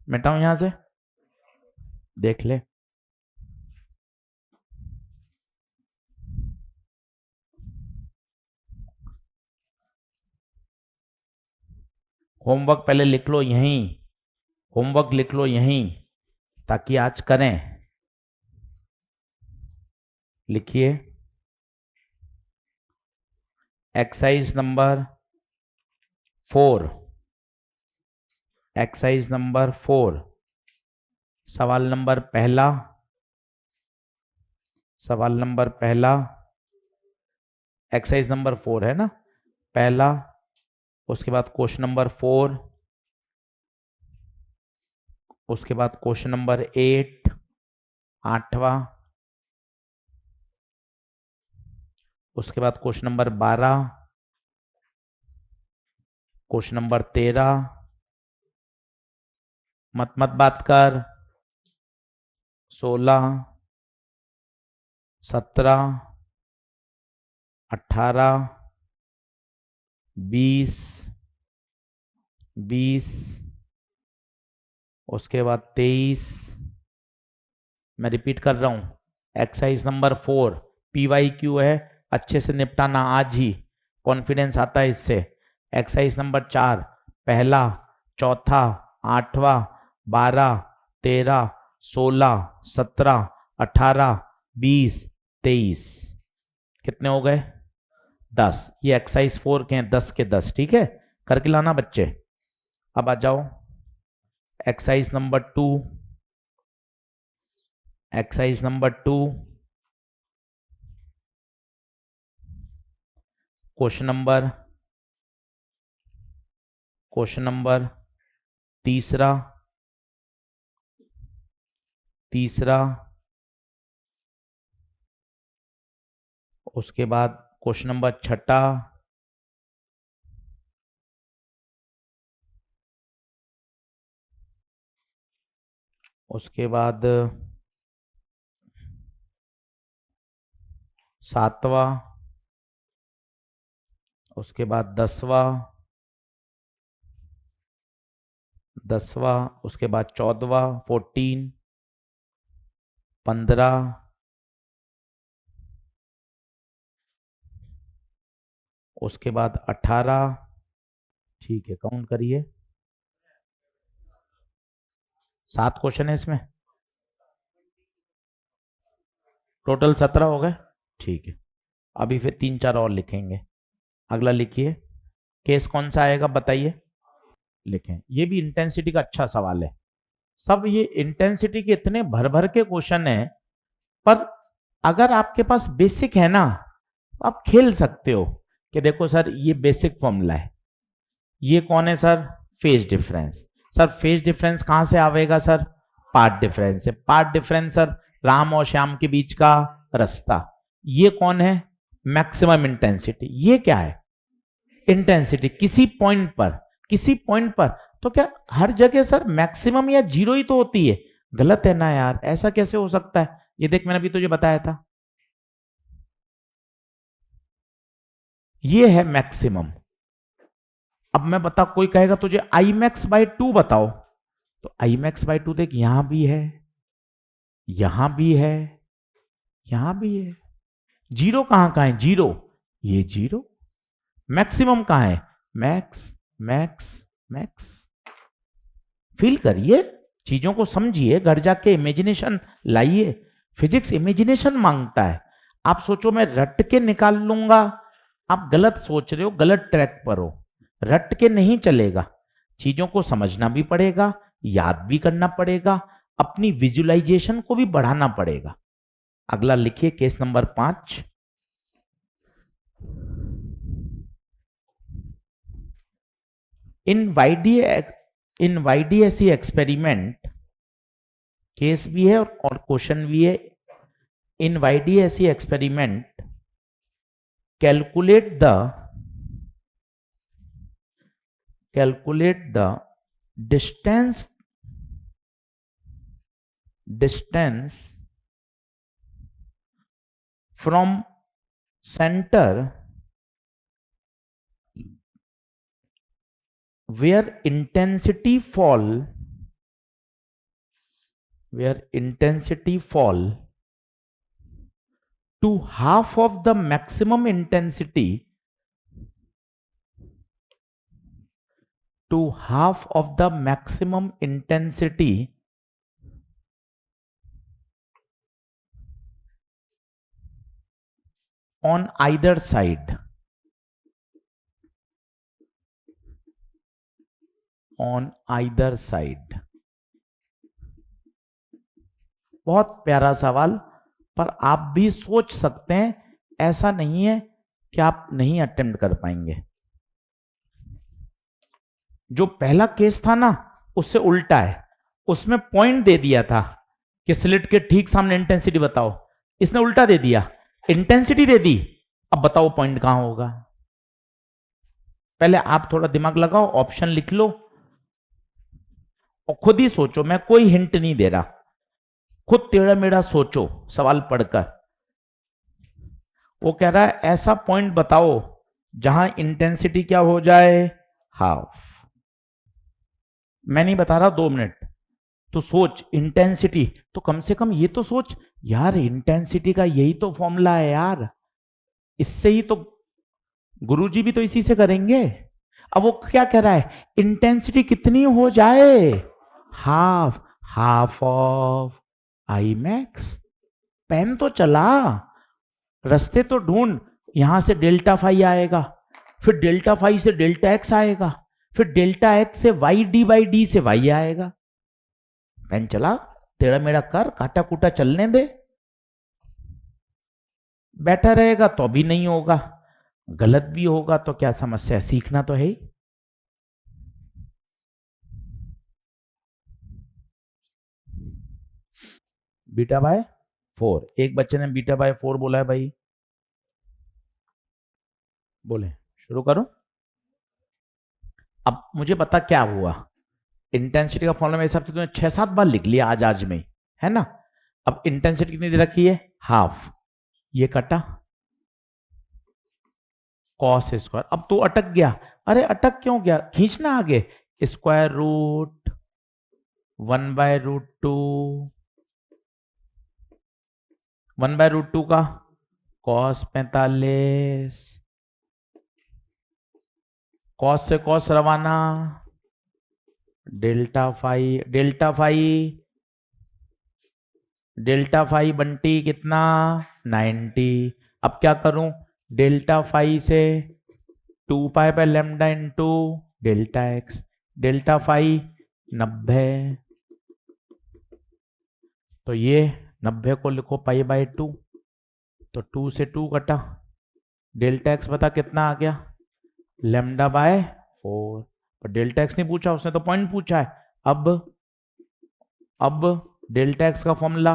मिटाऊं यहां से, देख ले। होमवर्क पहले लिख लो यहीं, होमवर्क लिख लो यहीं ताकि आज करें। लिखिए एक्सरसाइज नंबर 4, एक्सरसाइज नंबर 4, सवाल नंबर पहला, सवाल नंबर पहला, एक्सरसाइज नंबर 4 है ना पहला, उसके बाद क्वेश्चन नंबर 4, उसके बाद क्वेश्चन नंबर 8, 8वां, उसके बाद क्वेश्चन नंबर 12, क्वेश्चन नंबर 13, मत बात कर, 16, 17, 18, 20, 20, उसके बाद 23, मैं रिपीट कर रहा हूं, एक्सरसाइज नंबर 4 PYQ है, अच्छे से निपटाना आज ही, कॉन्फिडेंस आता है इससे। एक्सरसाइज नंबर 4 पहला, चौथा, 8वां, 12, 13, 16, 17, 18, 20, 23, कितने हो गए 10। ये एक्सरसाइज 4 के हैं, 10 के 10, ठीक है, करके लाना बच्चे। अब आ जाओ exercise number 2, exercise number 2, question number तीसरा, उसके बाद क्वेश्चन नंबर 6, उसके बाद 7वां, उसके बाद 10वां, उसके बाद 14वां, 14, 15, उसके बाद 18, ठीक है काउंट करिए, 7 क्वेश्चन है इसमें, टोटल 17 हो गए, ठीक है। अभी फिर 3-4 और लिखेंगे। अगला लिखिए, केस कौन सा आएगा बताइए, लिखें। ये भी इंटेंसिटी का अच्छा सवाल है, सब ये इंटेंसिटी के इतने भर भर के क्वेश्चन है, पर अगर आपके पास बेसिक है ना तो आप खेल सकते हो कि देखो सर ये बेसिक फॉर्मूला है, ये कौन है sir, phase difference, sir phase difference कहां से आवेगा सर, पार्ट डिफरेंस से, पार्ट डिफरेंस सर राम और श्याम के बीच का रास्ता, ये कौन है मैक्सिमम इंटेंसिटी, ये क्या है इंटेंसिटी किसी पॉइंट पर, तो क्या हर जगह सर मैक्सिमम या जीरो ही तो होती है, गलत है ना यार, ऐसा कैसे हो सकता है। ये देख मैंने अभी तुझे बताया था, ये है मैक्सिमम, अब मैं बता, कोई कहेगा तुझे आई मैक्स बाई 2 बताओ, तो आई मैक्स बाई 2 देख, यहां भी है, यहां भी है, यहां भी है। जीरो कहां है? जीरो, ये जीरो। मैक्सिमम कहां है? Max max max. फील करिए, चीजों को समझिए, घर जाके इमेजिनेशन लाइए। फिजिक्स इमेजिनेशन मांगता है। आप सोचो मैं रट के निकाल लूंगा, आप गलत सोच रहे हो, गलत ट्रैक पर हो। रट के नहीं चलेगा, चीजों को समझना भी पड़ेगा, याद भी करना पड़ेगा, अपनी विजुअलाइजेशन को भी बढ़ाना पड़ेगा। अगला लिखिए, केस नंबर 5। इन YDSE एक्सपेरिमेंट, केस भी है और क्वेश्चन भी है। इन YDSE experiment, calculate the distance from center where intensity fall to half of the maximum intensity on either side. बहुत प्यारा सवाल, पर आप भी सोच सकते हैं, ऐसा नहीं है कि आप नहीं अटेम्प्ट कर पाएंगे। जो पहला केस था ना, उससे उल्टा है। उसमें पॉइंट दे दिया था कि स्लिट के ठीक सामने इंटेंसिटी बताओ, इसने उल्टा दे दिया, इंटेंसिटी दे दी। अब बताओ पॉइंट कहां होगा। पहले आप थोड़ा दिमाग लगाओ, ऑप्शन लिख लो और खुद ही सोचो, मैं कोई हिंट नहीं दे रहा, खुद टेढ़ा मेढ़ा सोचो सवाल पढ़कर। वो कह रहा है ऐसा पॉइंट बताओ जहां इंटेंसिटी क्या हो जाए, हाफ। मैं नहीं बता रहा, 2 मिनट तो सोच। इंटेंसिटी तो कम से कम ये तो सोच यार, इंटेंसिटी का यही तो फॉर्मूला है यार, इससे ही तो गुरुजी भी तो इसी से करेंगे। अब वो क्या कह रहा है, इंटेंसिटी कितनी हो जाए, half of I max. Pen तो चला, रास्ते तो ढूंढ। यहां से डेल्टा फाई आएगा, फिर डेल्टा फाई से डेल्टा एक्स आएगा, फिर डेल्टा एक्स से वाई डी बाई डी से वाई आएगा। पेन चला, टेढ़ा मेढ़ा कर, काटा कूटा चलने दे। बैठा रहेगा तो भी नहीं होगा, गलत भी होगा तो क्या समस्या है, सीखना तो है ही। बीटा बाय 4, एक बच्चे ने बीटा बाय 4 बोला है भाई, बोले शुरू करो। अब मुझे पता क्या हुआ, इंटेंसिटी का फॉर्मूला मेरे हिसाब से तुमने 6-7 बार लिख लिया आज में, है ना। अब इंटेंसिटी कितनी दे रखी है, हाफ, ये कटा कॉस स्क्वायर। अब तो अटक गया, अरे अटक क्यों गया, खींचना आगे, स्क्वायर रूट 1/√2, 1/√2 का कॉस 45, कॉस से कॉस रवाना, डेल्टा फाई बंटी कितना 90। अब क्या करूं, डेल्टा फाई से 2π/λ into delta x, delta phi 90, तो ये 90 को लिखो π/2, तो 2 से 2 कटा, डेल्टा एक्स बता कितना आ गया, λ/4। पर डेल्टा एक्स नहीं पूछा उसने, तो पॉइंट पूछा है। अब डेल्टा एक्स का फॉर्मूला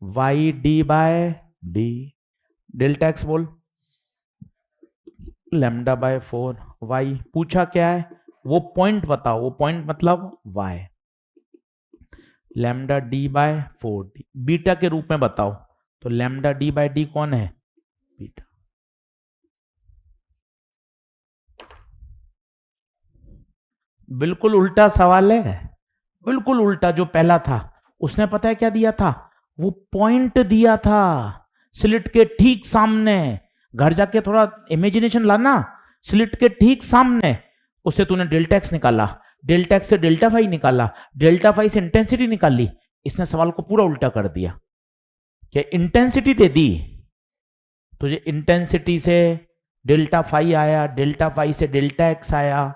y/d/d, डेल्टा एक्स बोल λ/4, y पूछा क्या है, वो पॉइंट बताओ, वो पॉइंट मतलब y, λd/4, बीटा के रूप में बताओ, तो λd/d कौन है, बीटा। बिल्कुल उल्टा सवाल है, बिल्कुल उल्टा। जो पहला था उसने पता है क्या दिया था, वो पॉइंट दिया था स्लिट के ठीक सामने। घर जाके थोड़ा इमेजिनेशन लाना, स्लिट के ठीक सामने उससे तूने डेल्टा एक्स निकाला, डेल्टा एक्स से डेल्टा फाई निकाला, डेल्टा फाई से इंटेंसिटी निकाली। इसने सवाल को पूरा उल्टा कर दिया कि इंटेंसिटी दे दी तुझे, इंटेंसिटी से डेल्टा फाई आया, डेल्टा फाई से डेल्टा एक्स आया,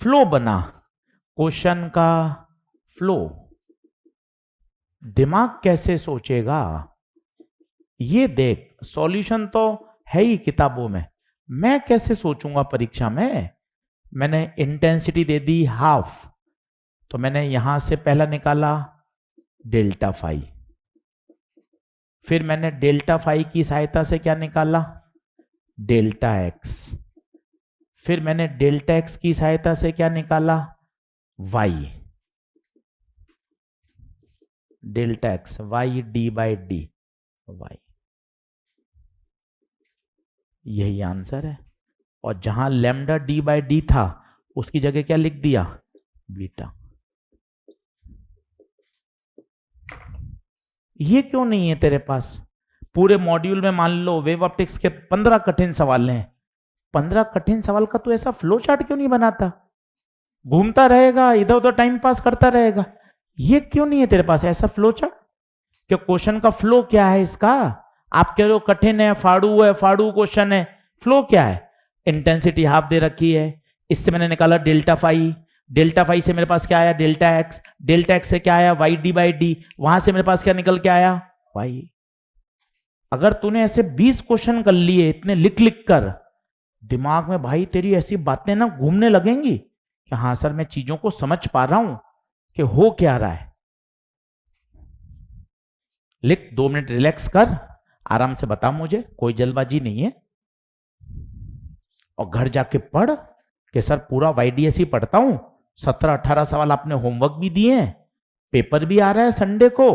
फ्लो बना। क्वेश्चन का फ्लो दिमाग कैसे सोचेगा ये देख। सॉल्यूशन तो है ही किताबों में, मैं कैसे सोचूंगा परीक्षा में। मैंने इंटेंसिटी दे दी हाफ, तो मैंने यहां से पहला निकाला डेल्टा फाई, फिर मैंने डेल्टा फाई की सहायता से क्या निकाला, डेल्टा एक्स, फिर मैंने डेल्टा एक्स की सहायता से क्या निकाला, y, delta x y d by d y. यही आंसर है। और जहां लैम्डा डी बाई डी था उसकी जगह क्या लिख दिया, बीटा। ये क्यों नहीं है तेरे पास। पूरे मॉड्यूल में मान लो वेव ऑप्टिक्स के 15 कठिन सवाल हैं, 15 कठिन सवाल का तो ऐसा फ्लो चार्ट क्यों नहीं बनाता, घूमता रहेगा इधर उधर टाइम पास करता रहेगा। ये क्यों नहीं है तेरे पास ऐसा फ्लो चार्ट कि क्वेश्चन का फ्लो क्या है इसका। आप कह रहे हो कठिन है, फाड़ू क्वेश्चन है, फ्लो क्या है। इंटेंसिटी हाफ दे रखी है, इससे मैंने निकाला डेल्टा फाई, डेल्टा फाई से मेरे पास क्या आया, डेल्टा एक्स, डेल्टा एक्स से क्या आया, वाई डी बाई डी, वहां से मेरे पास क्या निकल के आया, वाई। अगर तूने ऐसे 20 क्वेश्चन कर लिए इतने लिख लिख कर, दिमाग में भाई तेरी ऐसी बातें ना घूमने लगेंगी कि हाँ सर मैं चीजों को समझ पा रहा हूं कि हो क्या रहा है। लिख, 2 मिनट रिलैक्स कर, आराम से बता मुझे, कोई जल्दबाजी नहीं है। और घर जाके पढ़ कि सर पूरा वाईडीएस ही पढ़ता हूं, 17-18 सवाल आपने होमवर्क भी दिए हैं, पेपर भी आ रहा है संडे को,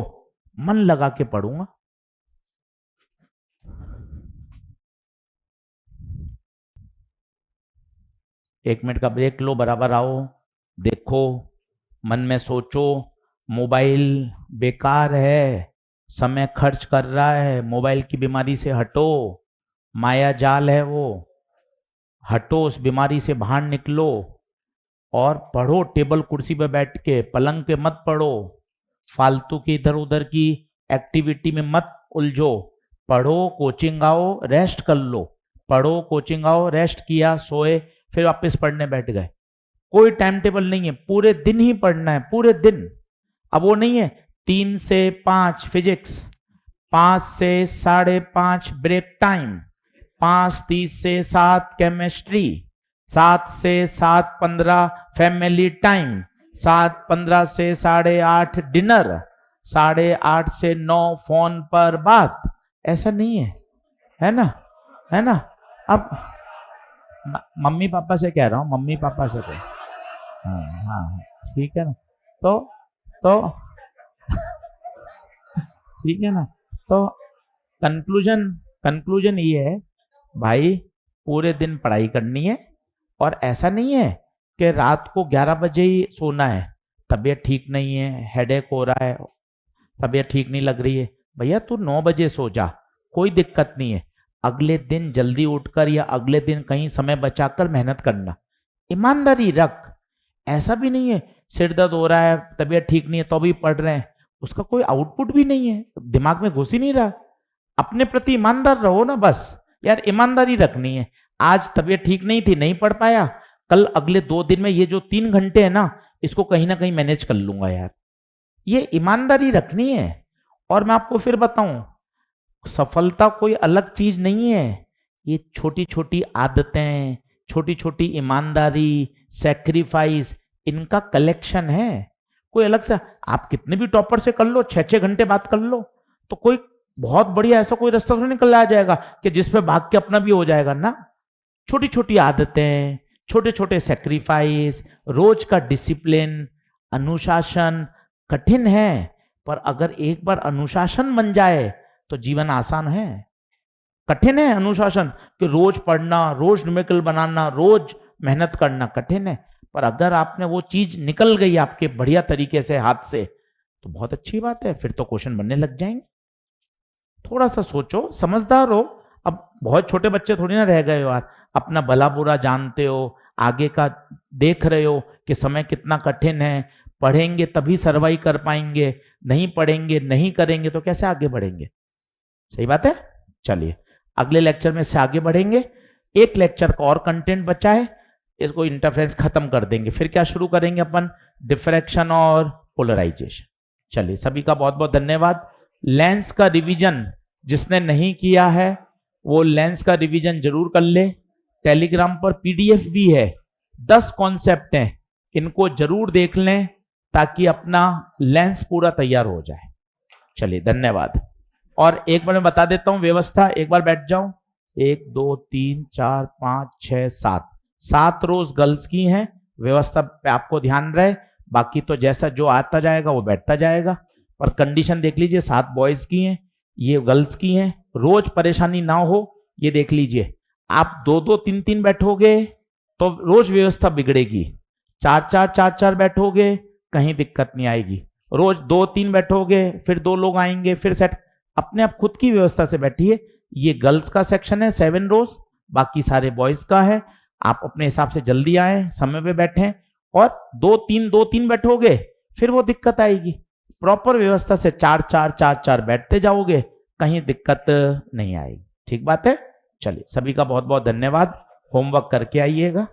मन लगा के पढ़ूंगा। एक मिनट का ब्रेक लो, बराबर आओ, देखो, मन में सोचो। मोबाइल बेकार है, समय खर्च कर रहा है, मोबाइल की बीमारी से हटो, माया जाल है वो, हटो उस बीमारी से बाहर निकलो और पढ़ो टेबल कुर्सी पे बैठ के, पलंग पे मत पढ़ो, फालतू की इधर उधर की एक्टिविटी में मत उलझो। पढ़ो, कोचिंग आओ, रेस्ट कर लो, पढ़ो, कोचिंग आओ, रेस्ट किया, सोए, फिर वापस पढ़ने बैठ गए। कोई टाइम टेबल नहीं है, पूरे दिन ही पढ़ना है, पूरे दिन। अब वो नहीं है 3 से 5 फिजिक्स, 5 से 5:30 ब्रेक टाइम, 5:30 से 7 केमिस्ट्री, 7 से 7:15 फैमिली टाइम, 7:15 से 8:30 डिनर, 8:30 से 9 फोन पर बात। ऐसा नहीं है, है ना, है ना। अब मम्मी पापा से कह रहा हूँ, मम्मी पापा से कह, हाँ हाँ ठीक है ना, तो ठीक है ना। तो कंक्लूजन ये है भाई, पूरे दिन पढ़ाई करनी है। और ऐसा नहीं है कि रात को 11 बजे ही सोना है, तबीयत ठीक नहीं है, हेडेक हो रहा है, तबीयत ठीक नहीं लग रही है, भैया तू 9 बजे सो जा, कोई दिक्कत नहीं है। अगले दिन जल्दी उठकर या अगले दिन कहीं समय बचाकर मेहनत करना, ईमानदारी रख। ऐसा भी नहीं है सिर दर्द हो रहा है, तबीयत ठीक नहीं है तो भी पढ़ रहे हैं, उसका कोई आउटपुट भी नहीं है, दिमाग में घुस ही नहीं रहा। अपने प्रति ईमानदार रहो ना, बस यार ईमानदारी रखनी है। आज तबीयत ठीक नहीं थी, नहीं पढ़ पाया, कल अगले 2 दिन में ये जो 3 घंटे है ना, इसको कहीं ना कहीं मैनेज कर लूंगा यार, ये ईमानदारी रखनी है। और मैं आपको फिर बताऊं, सफलता कोई अलग चीज नहीं है, ये छोटी छोटी आदतें, छोटी छोटी ईमानदारी, सेक्रीफाइस, इनका कलेक्शन है। कोई अलग से आप कितने भी टॉपर से कर लो, 6-6 घंटे बात कर लो, तो कोई बहुत बढ़िया ऐसा कोई रास्ता तो निकल आ जाएगा कि जिसपे भाग के अपना भी हो जाएगा ना। छोटी छोटी आदतें, छोटे छोटे सेक्रीफाइस, रोज का डिसिप्लिन, अनुशासन कठिन है, पर अगर एक बार अनुशासन बन जाए तो जीवन आसान है। कठिन है अनुशासन कि रोज पढ़ना, रोज न्यूमेरिकल बनाना, रोज मेहनत करना कठिन है, पर अगर आपने वो चीज निकल गई आपके बढ़िया तरीके से हाथ से तो बहुत अच्छी बात है, फिर तो क्वेश्चन बनने लग जाएंगे। थोड़ा सा सोचो, समझदार हो। अब बहुत छोटे बच्चे थोड़ी ना रह गए हो यार, अपना भला बुरा जानते हो, आगे का देख रहे हो कि समय कितना कठिन है, पढ़ेंगे तभी सर्वाइव कर पाएंगे, नहीं पढ़ेंगे नहीं करेंगे तो कैसे आगे बढ़ेंगे। सही बात है। चलिए अगले लेक्चर में से आगे बढ़ेंगे। एक लेक्चर का और कंटेंट बचा है, इसको इंटरफेरेंस खत्म कर देंगे, फिर क्या शुरू करेंगे अपन, डिफ्रैक्शन और पोलराइजेशन। चलिए सभी का बहुत बहुत धन्यवाद। लेंस का रिवीजन जिसने नहीं किया है वो लेंस का रिवीजन जरूर कर ले। टेलीग्राम पर पीडीएफ भी है, 10 कॉन्सेप्ट हैं, इनको जरूर देख लें ताकि अपना लेंस पूरा तैयार हो जाए। चलिए धन्यवाद। और एक बार मैं बता देता हूं व्यवस्था, एक बार बैठ जाओ। 1 2 3 4 5 6 7 रोज गर्ल्स की हैं, व्यवस्था पे आपको ध्यान रहे, बाकी तो जैसा जो आता जाएगा वो बैठता जाएगा। पर कंडीशन देख लीजिए, 7 बॉयज की हैं, ये गर्ल्स की हैं, रोज परेशानी ना हो ये देख लीजिए। आप 2 2 3 3 बैठोगे तो रोज व्यवस्था बिगड़ेगी, 4 4 4 4 बैठोगे कहीं दिक्कत नहीं आएगी, रोज 2 3 बैठोगे फिर 2 लोग आएंगे फिर सेट। अपने आप खुद की व्यवस्था से बैठिए। ये गर्ल्स का सेक्शन है 7 रोज, बाकी सारे बॉयज का है। आप अपने हिसाब से जल्दी आए, समय पे बैठें, और 2 3 बैठोगे फिर वो दिक्कत आएगी। प्रॉपर व्यवस्था से 4 4 4 4 बैठते जाओगे, कहीं दिक्कत नहीं आएगी। ठीक बात है। चलिए सभी का बहुत बहुत धन्यवाद। होमवर्क करके आइएगा।